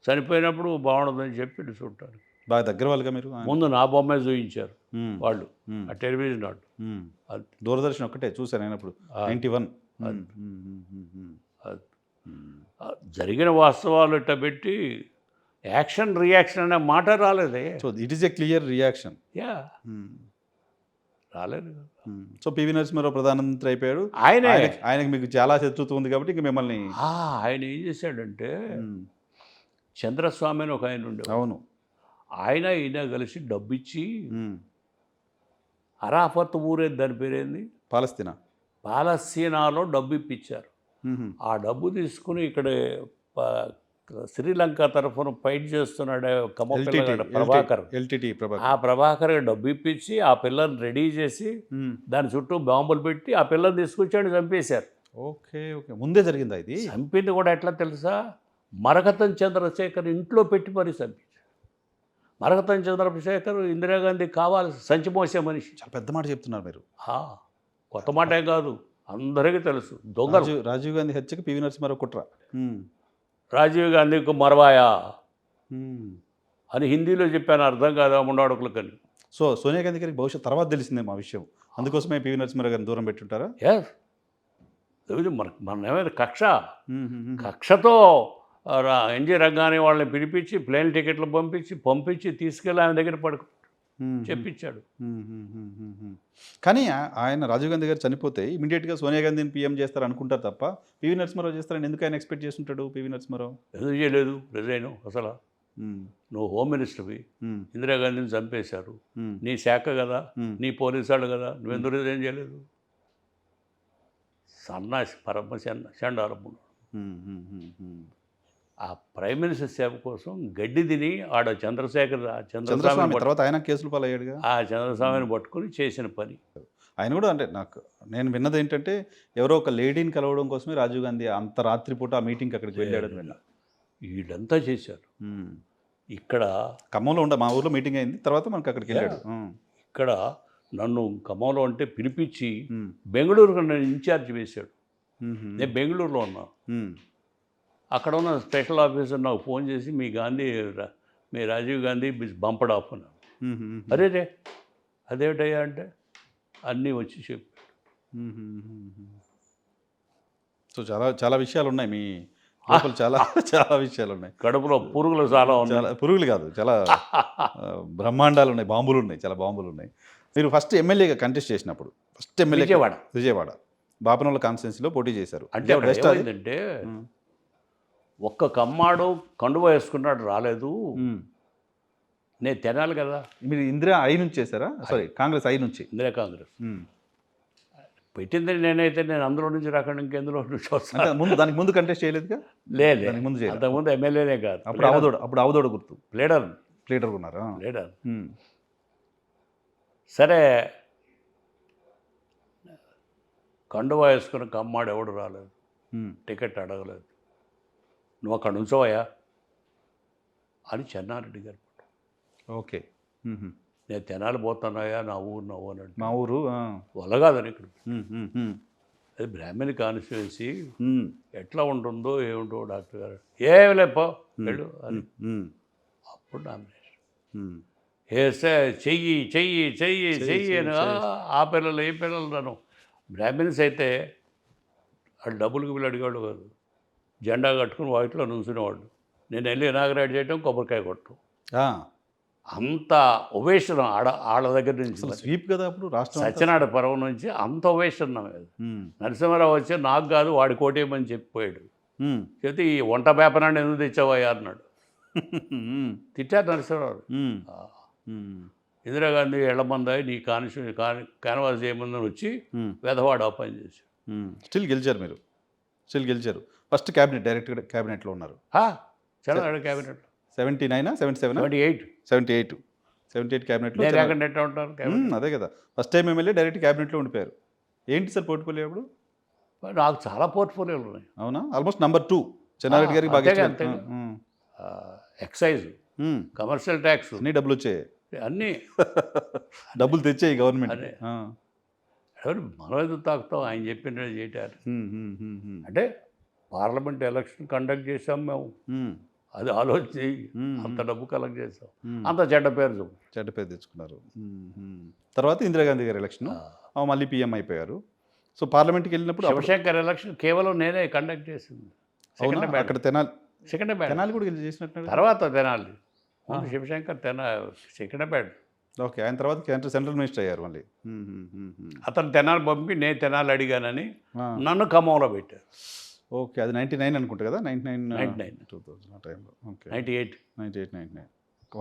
చనిపోయినప్పుడు బాగుండదని చెప్పి చూడటాను. బాగా దగ్గర వాళ్ళుగా మీరు. ముందు నా బొమ్మే చూపించారు వాళ్ళు, ఆ టెలివిజన్ వాళ్ళు. అది దూరదర్శన్ ఒక్కటే చూశాను అయినప్పుడు 91. జరిగిన వాస్తవాలు ఇట్ట పెట్టి యాక్షన్ రియాక్షన్ అనే మాట రాలేదే. So it is a clear reaction. Yeah, రాలేదు. సో పివి నరసింహారావు ప్రధానమంత్రి అయిపోయాడు. ఆయనకి మీకు చాలా శత్రుత్వం ఉంది కాబట్టి ఇంక మిమ్మల్ని ఆయన ఏం చేశాడంటే, చంద్రస్వామి అని ఒక ఆయన ఉండే. అవును. ఆయన ఈయన కలిసి డబ్బు ఇచ్చి అరాఫత్ ఊరేది, దాని పేరేంది, పాలస్తీనాలో డబ్బు ఇప్పించారు. ఆ డబ్బు తీసుకుని ఇక్కడ శ్రీలంక తరఫున ఫైట్ చేస్తున్నాడు ప్రభాకర్. ఆ ప్రభాకర్ డబ్బు ఇప్పించి ఆ పిల్లని రెడీ చేసి దాని చుట్టూ బాంబులు పెట్టి ఆ పిల్లని తీసుకొచ్చాడు, చంపేశారు. ఓకే ఓకే, ముందే జరిగిందా ఇది? చంపింది కూడా ఎట్లా తెలుసా, మరకతం చంద్రశేఖర్ ఇంట్లో పెట్టి మరీ చంపించారు. మరకతం చంద్రశేఖర్ ఇందిరాగాంధీ కావాలి సంచి మోసే మనిషి. చాలా పెద్ద మాట చెప్తున్నారు మీరు. కొత్త మాటే కాదు, అందరికీ తెలుసు. దొంగలు. రాజీవ్ గాంధీ హత్యకి పివి నరసింహారావు కుట్ర. రాజీవ్ గాంధీకి మరవాయా అని హిందీలో చెప్పాను, అర్థం కాదా ముండాడుకులకని. సో సోనియా గాంధీ గారికి భవిష్యత్ తర్వాత తెలిసిందే మా విషయం, అందుకోసమే పివి నరసింహారావు గారిని దూరం పెట్టుంటారా? ఎస్, మన ఏమైనా కక్షతో ఎన్జీ రంగానే వాళ్ళని పిలిపించి ప్లేన్ టికెట్లు పంపించి తీసుకెళ్ళి ఆయన దగ్గర చెప్పించాడు. కానీ ఆయన రాజీవ్ గాంధీ గారు చనిపోతే ఇమీడియట్గా సోనియా గాంధీని పీఎం చేస్తారు అనుకుంటారు తప్ప పివి నరసింహారావు చేస్తారని ఎందుకు ఆయన ఎక్స్పెక్ట్ చేస్తుంటాడు? పివి నరసింహారావు ఎందుకు చేయలేదు? రిజైన్ అసలు. నువ్వు హోమ్ మినిస్టర్వి, ఇందిరాగాంధీని చంపేశారు, నీ శాఖ కదా, నీ పోలీసు వాళ్ళు కదా, నువ్వెందుకు రిజైన్ చేయలేదు? సన్నాసి పరమ చండాలముడు. ఆ ప్రైమ్ మినిస్టర్ సేవ కోసం గడ్డి తిని ఆడ చంద్రస్వామి తర్వాత ఆయన కేసులు పాలయ్యాడుగా. ఆ చంద్రస్వామిని పట్టుకుని చేసిన పని. ఆయన కూడా అంటే నేను విన్నది ఏంటంటే ఎవరో ఒక లేడీని కలవడం కోసమే రాజీవ్ గాంధీ అంత రాత్రిపూట ఆ మీటింగ్కి అక్కడికి వెళ్ళాడని విన్నా. వీళ్ళంతా చేశారు. ఇక్కడ ఖమ్మంలో మా ఊర్లో మీటింగ్ అయింది, తర్వాత మనకి అక్కడికి వెళ్ళాడు. ఇక్కడ నన్ను ఖమ్మంలో అంటే పిలిపించి బెంగళూరుకు నన్ను ఇన్ఛార్జ్ వేశాడు. నేను బెంగళూరులో ఉన్నా. అక్కడ ఉన్న స్పెషల్ ఆఫీసర్ నాకు ఫోన్ చేసి మీ రాజీవ్ గాంధీ బంపడ్ ఆఫ్ అన్నాను. అరే అదేమిటయ్యా అంటే అన్నీ వచ్చి చెప్పాడు. సో చాలా చాలా విషయాలు ఉన్నాయి మీ లోపల, చాలా చాలా విషయాలు ఉన్నాయి. కడుపులో పురుగులు చాలా ఉన్నాయి. పురుగులు కాదు, చాలా బ్రహ్మాండాలు ఉన్నాయి, బాంబులు ఉన్నాయి, చాలా బాంబులు ఉన్నాయి. మీరు ఫస్ట్ ఎమ్మెల్యేగా కంటెస్ట్ చేసినప్పుడు ఫస్ట్ ఎమ్మెల్యే విజయవాడ బాపనోళ్ళ కాన్స్టిట్యున్సీలో పోటీ చేశారు. అంటే ఒక్క కమ్మాడు కండువా వేసుకున్నాడు, రాలేదు. నేను తినాలి కదా. మీరు ఇందిరా ఐ నుంచి చేశారా? సారీ, కాంగ్రెస్ ఐ నుంచి. ఇందిరా కాంగ్రెస్ పెట్టింది నేనైతే, నేను అందులో నుంచి రాకుండా ఇంకెందులో నుంచి వస్తాను. దానికి ముందు కంటెస్ట్ చేయలేదుగా? లేదు, అంతకుముందు ఎమ్మెల్యేనే కాదు. అప్పుడు అవదోడు గుర్తు లీడర్ ఉన్నారా? లీడర్. సరే, కండువా వేసుకుని కమ్మాడు ఎవడు రాలేదు, టికెట్ అడగలేదు. నువ్వు అక్కడ ఉంచవయ్యా అని చెన్నారెడ్డి గారు. ఓకే, నేను తెనాలి పోతున్నాయా, నా ఊరు అన్నాడు. మా ఊరు వల్ల కాదని ఇక్కడ. అది బ్రాహ్మణి కాన్స్టిట్యున్సీ, ఎట్లా ఉంటుందో ఏముంటో డాక్టర్ గారు ఏమి లేపో వెళ్ళు అని. అప్పుడు నామినేషన్ వేస్తే చెయ్యి చెయ్యి చెయ్యి చెయ్యి అని ఆ పిల్లలు ఏ పిల్లలు నన్ను. బ్రాహ్మణ్స్ అయితే వాళ్ళు డబ్బులకి వీళ్ళు అడిగాడు కాదు, జెండా కట్టుకుని వాటిలో నుంచునేవాడు. నేను వెళ్ళి ఇనాగరేట్ చేయటం, కొబ్బరికాయ కొట్టడం, అంత ఒవేషన్ ఆళ్ళ దగ్గర నుంచి. స్వీప్ కదా అప్పుడు రాష్ట్రం, సత్యనారాయణ పర్వం నుంచి అంత ఒవేషన్ నా మీద. నరసింహారావు వచ్చి నాకు కాదు వాడి కోటేయమని చెప్పిపోయాడు. చెప్తే ఈ వంట పేపరాన్ని ఎందుకు తెచ్చావయ్యా అన్నాడు. తిట్టారు నరసింహారావు. ఇందిరాగాంధీ ఎళ్ళమందాయి నీ క్యాన్వాస్ చేయమందని వచ్చి వెధవాడు ఆ పని చేసి స్టిల్ గెలిచారు మీరు, స్టిల్ గెలిచారు. ఫస్ట్ క్యాబినెట్ డైరెక్ట్గా క్యాబినెట్లో ఉన్నారు. చంద్రబాబు క్యాబినెట్ 79 77 78 78 క్యాబినెట్లో నేను ఎక్కడ ఎట్లా ఉంటాను క్యాబినెట్ అదే కదా. ఫస్ట్ టైం ఎమ్మెల్యే డైరెక్ట్ క్యాబినెట్లో ఉండిపోయారు. ఏంటి సార్ పోర్ట్ఫోలియో అప్పుడు? నాకు చాలా పోర్ట్ఫోలియోలు ఉన్నాయి. అవునా? ఆల్మోస్ట్ నంబర్ 2 చెన్నారెడ్డి గారికి బాగా అంతేగా, ఇష్టం. అంతేగా. ఎక్సైజ్, కమర్షియల్ ట్యాక్స్ అన్ని డబ్బులు వచ్చాయి, అన్నీ డబ్బులు తెచ్చాయి గవర్నమెంట్. అదే. ఎవరు మనం ఎందుకు తాకుతాం, ఆయన చెప్పినట్టు చేయటారు. అంటే పార్లమెంట్ ఎలక్షన్ కండక్ట్ చేసాం మేము, అది ఆలోచించి అంత డబ్బు కలెక్ట్ చేసాం, అంత చెడ్డ పేరు తెచ్చుకున్నారు. తర్వాత ఇందిరాగాంధీ గారి ఎలక్షన్ మళ్ళీ పిఎం అయిపోయారు. సో పార్లమెంట్కి వెళ్ళినప్పుడు శివశంకర్ ఎలక్షన్ కేవలం నేనే కండక్ట్ చేసింది. అక్కడ తెనాలి సెకండ్ కూడా చేసినట్టు. తర్వాత తెనాలి, శివశంకర్ సెకండ్. ఓకే, ఆయన తర్వాత సెంట్రల్ మినిస్టర్ అయ్యారు మళ్ళీ. అతను తెనాలి పంపి నేను తెనాలి అడిగానని నన్ను ఖమ్మంలో పెట్టారు. ఓకే, అది 99 అనుకుంటా కదా, 99 2000 ఆ టైంలో. ఓకే, 98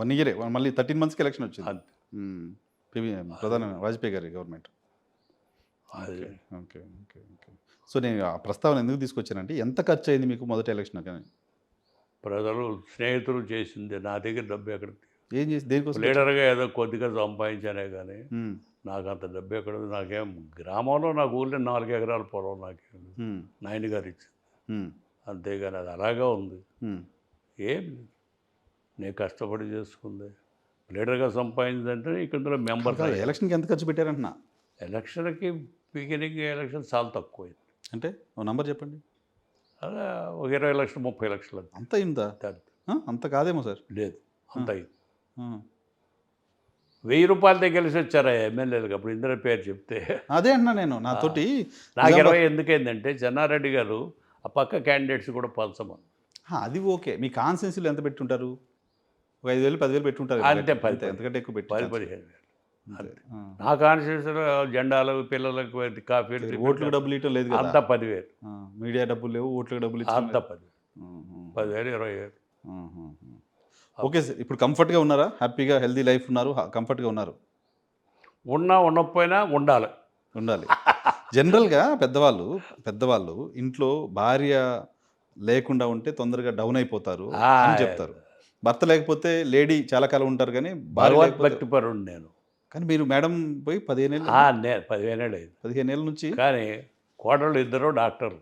1 ఇయరే, మళ్ళీ 13 monthsకి ఎలక్షన్ వచ్చింది. ప్రధాన వాజ్పేయి గారి government. Okay okay okay okay. So నేను ఆ ప్రస్తావన ఎందుకు తీసుకొచ్చానంటే, ఎంత ఖర్చు అయింది మీకు మొదటి ఎలక్షన్? కానీ ప్రజలు స్నేహితులు చేసింది, నా దగ్గర డబ్బు ఎక్కడికి, ఏం చేసి దేనికోసం? లీడర్గా ఏదో కొద్దిగా సంపాదించానే కానీ నాకు అంత డబ్బు ఎక్కడ, నాకేం గ్రామంలో నాకు ఊళ్ళో 4 ఎకరాల పొలం నాకేం నాయన గారు ఇచ్చింది, అంతేగాని అది అలాగే ఉంది. ఏం లేదు, నేను కష్టపడి చేసుకుంది. లీడర్గా సంపాదించిందంటే ఇక్కడ మెంబర్. ఎలక్షన్కి ఎంత ఖర్చు పెట్టారంటున్నా? ఎలక్షన్కి బిగినింగ్ ఎలక్షన్ చాలా తక్కువ అయింది. అంటే ఒక నంబర్ చెప్పండి. అలా ఒక 20 లక్షలు 30 లక్షలు అంత అయిందా? అంత కాదేమో సార్. లేదు, అంత అయింది. 1000 రూపాయలతో గెలిచి వచ్చారా ఎమ్మెల్యేలకు అప్పుడు ఇందిరా పేరు చెప్తే? అదే అన్నా నేను నాతోటి. నాకు 20 ఎందుకైందంటే చెన్నారెడ్డి గారు ఆ పక్క క్యాండిడేట్స్ కూడా పంచమని. అది ఓకే, మీ కాన్స్టిట్యున్సీలో ఎంత పెట్టుంటారు? ఒక 5,000 10,000 పెట్టుంటారు అంతే, ఎంతకంటే ఎక్కువ పెట్టి 10-15 వేలు. నా కాన్స్టిట్యూన్సీలో జెండాలు పిల్లలకు కాఫీలు ఓట్లకు డబ్బులు ఇవ్వటం లేదు కదా, అంతా 10,000. మీడియా డబ్బులు లేవు, ఓట్లకు డబ్బులు అంతా 10,000 20,000. ఓకే సార్, ఇప్పుడు కంఫర్ట్గా ఉన్నారా? హ్యాపీగా హెల్దీ లైఫ్ ఉన్నారు, కంఫర్ట్గా ఉన్నారు? ఉండకపోయినా ఉండాలి. జనరల్గా పెద్దవాళ్ళు ఇంట్లో భార్య లేకుండా ఉంటే తొందరగా డౌన్ అయిపోతారు అని చెప్తారు. భర్త లేకపోతే లేడీ చాలా కాలం ఉంటారు, కానీ భక్తిపరుడు నేను. కానీ మీరు మేడం పోయి 15 ఏళ్ళు 15 ఏళ్ళు అయింది. 15 ఏళ్ళ నుంచి. కానీ కోడళ్ళు ఇద్దరు డాక్టర్స్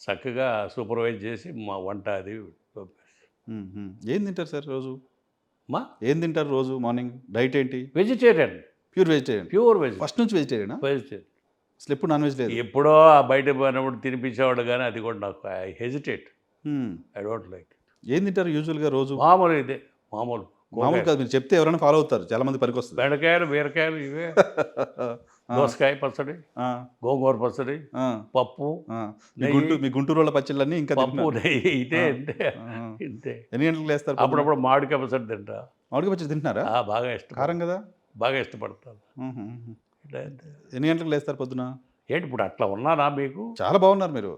చక్కగా సూపర్వైజ్ చేసి మా వంట అది. ఏం తింటారు సార్ రోజు? ఏం తింటారు రోజు? మార్నింగ్ డైట్ ఏంటి? Vegetarian, pure vegetarian. ఫస్ట్ నుంచి వెజిటేరియనా? వెజిటేరియన్. అసలు ఎప్పుడు నాన్ వెజ్ లేదు? ఎప్పుడో బయట పోయినప్పుడు తినిపించేవాడు, కానీ అది కూడా నాకు I hesitate, I don't like. ఏం తింటారు యూజువల్గా రోజు? మామూలు ఇదే, మామూలు కాదు, మీరు చెప్తే ఎవరైనా ఫాలో అవుతారు, చాలా మంది పనికి వస్తుంది. బెండకాయలు, బీరకాయలు, ఇవే దోసకాయ పచ్చడి, గోంగూర పచ్చడి, పప్పు, మీ గుంటూరు వాళ్ళ పచ్చళ్ళన్నీ ఇంకా పప్పు, ఇదే ఇంతే. ఎన్ని గంటలకు లేస్తారు? అప్పుడప్పుడు మామిడికాయ పచ్చడి తింటా. మామిడికాయ పచ్చడి తింటున్నారా? బాగా ఇష్టం, కారం కదా, బాగా ఇష్టపడతాను. ఎన్ని గంటలకు లేస్తారు పొద్దున? ఏంటి ఇప్పుడు అట్లా ఉన్నానా మీకు? చాలా బాగున్నారు మీరు.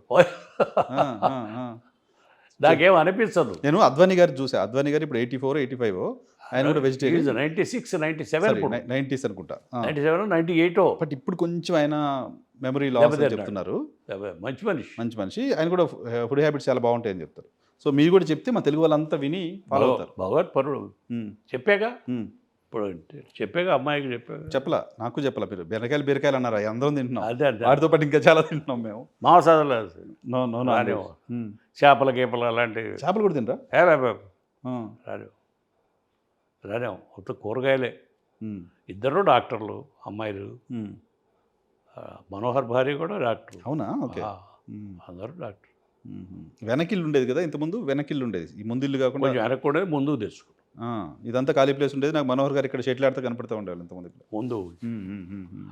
నాకేం అనిపించదు. నేను అద్వానీ గారు చూసా, అద్వానీ గారు ఇప్పుడు 84 85, ఆయన కూడా వెజిటేరియన్. 96 97 90s అనుకుంటా, 97 98. బట్ ఇప్పుడు కొంచెం ఆయన మెమరీ లాస్ అని చెప్తున్నారు. మంచి మనిషి ఆయన కూడా, ఫుడ్ హ్యాబిట్స్ చాలా బాగుంటాయని చెప్తారు. సో మీరు కూడా చెప్తే మా తెలుగు వాళ్ళంతా విని ఫాలో అవుతారు. భగవత్ పరుడు చెప్పాగా, ఇప్పుడు చెప్పాగా, అమ్మాయికి చెప్పలా, నాకు చెప్పలా. మీరు బీరకాయలు అన్నారా? అందరం తింటున్నాం, వాటితో పాటు ఇంకా చాలా తింటున్నాం మేము. మాంసాలు, చేపల గీపలు అలాంటివి. చేపలు కూడా తింటా? రానే మొత్తం కూరగాయలే. ఇద్దరు డాక్టర్లు అమ్మాయిలు. మనోహర్ భార్య కూడా డాక్టర్. అవునా? ఓకే, అందరూ డాక్టర్. వెనకిల్లు ఉండేది కదా ఇంతకుముందు? వెనకిల్లు ఉండేది, ఈ ముందు ఇల్లు కాకుండా వెనక్కి ఉండేది, ముందుకు తెచ్చుకున్నాం. ఇదంతా ఖాళీ ప్లేస్ ఉండేది. నాకు మనోహర్ గారు ఇక్కడ షెటిల్ ఆడుతూ కనపడుతూ ఉండేవాళ్ళు ఇంతకుముందు. ముందు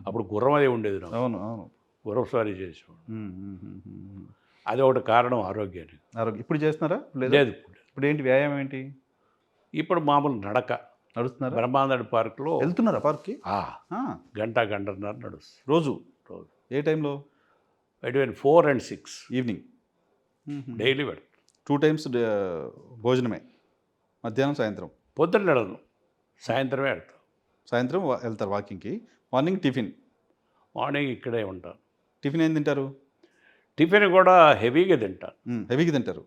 అప్పుడు గుర్రం అదే ఉండేది. అవును అవును, గుర్రం స్వారీ చేసేవాడు. అది ఒకటి కారణం ఆరోగ్యానికి. ఇప్పుడు చేస్తున్నారా? లేదు. ఇప్పుడు ఏంటి వ్యాయామం ఏంటి? ఇప్పుడు మామూలు నడుస్తున్నారు. బ్రహ్మాందడి పార్క్లో వెళ్తున్నారా? పార్క్కి గంటన్నర నడుస్తుంది రోజు. ఏ టైంలో? between 4 and 6 ఈవినింగ్ డైలీ పెడతాం. 2 times భోజనమే, మధ్యాహ్నం సాయంత్రం. పొద్దున్న నడను, సాయంత్రమే వెళ్తాం. సాయంత్రం వెళ్తారు వాకింగ్కి. Morning tiffin. మార్నింగ్ ఇక్కడే ఉంటాను. టిఫిన్ ఏం తింటారు? టిఫిన్ కూడా హెవీగా తింటాను. హెవీగా తింటారు.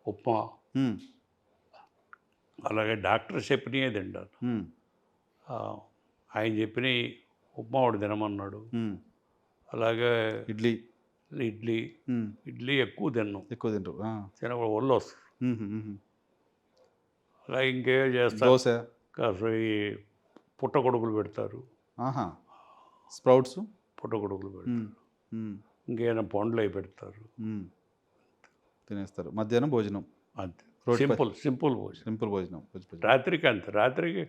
ఉప్మా, మ్మ్. అలాగే డాక్టర్ చెప్పినయే తింటాను. మ్మ్. ఆ, ఆయన చెప్పిన ఉప్మా ఒకటి తినమన్నాడు. మ్మ్. అలాగే ఇడ్లీ. ఇడ్లీ మ్మ్. ఇడ్లీ ఎక్కువ తిన్నాం. ఎక్కువ తింటారు. తినకూడదు, ఒళ్ళు వస్తుంది. మ్మ్. అలాగే ఇంకేం చేస్తారు, దోశ. కాస్త ఈ పుట్టగొడుగులు పెడతారు. ఆహా. స్ప్రౌట్స్. పుట్టగొడుగులు పెడతారు. మ్మ్. మ్మ్. ఇంకేమైనా పండ్లు అవి పెడతారు. మ్మ్. తినేస్తారు. మధ్యాహ్నం భోజనం. అంతే. రోటి సింపుల్ భోజనం. సింపుల్ భోజనం. భోజనం. రాత్రికి అంతే. రాత్రికి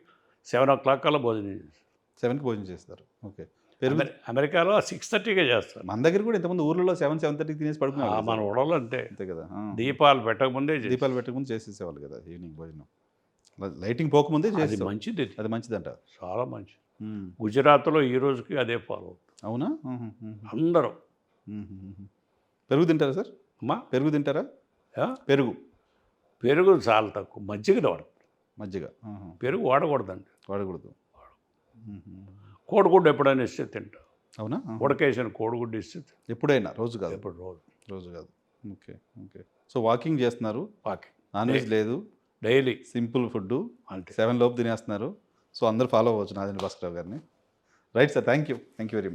7 o'clock కల్లా భోజనం చేస్తారు. 7కి భోజనం చేస్తారు. ఓకే. పెరుగు. అమెరికాలో 6:30కే చేస్తారు. మన దగ్గర కూడా ఇంతకుముందు ఊర్లలో 7-7:30కి తినేసి పడుకునేవాళ్ళు మన కదా. ఊళ్ళో అంతే. అంతే కదా. దీపాలు పెట్టకముందే దీపాలు పెట్టకముందు చేసేసేవాళ్ళు కదా ఈవినింగ్ భోజనం. లైటింగ్ పోకముందే అది చేస్తారు. మంచిది. అది మంచిదంట. చాలా మంచిది. గుజరాత్లో ఈ రోజుకి అదే ఫాలో అవుతుంది అవునా? అందరూ. పెరుగు తింటారా సార్? అమ్మా, పెరుగు తింటారా? పెరుగు. పెరుగు చాలా తక్కువ. మజ్జిగ వాడతారు. మజ్జిగ. పెరుగు వాడకూడదండి. వాడకూడదు. కోడిగుడ్డు ఎప్పుడైనా ఇస్తే తింటా. అవునా? ఉడకేసిన కోడిగుడ్డు ఇస్తే తింటా. ఎప్పుడైనా, రోజు కాదు. ఎప్పుడు రోజు రోజు కాదు. ఓకే. ఓకే. సో వాకింగ్ చేస్తున్నారు. వాకింగ్ నాన్ వెజ్ లేదు. Daily simple food. అంతే. 7 లోపు తినేస్తున్నారు. సో అందరూ ఫాలో అవ్వచ్చు నాదెండ్ల భాస్కరరావు గారిని. Right sir. Thank you very much.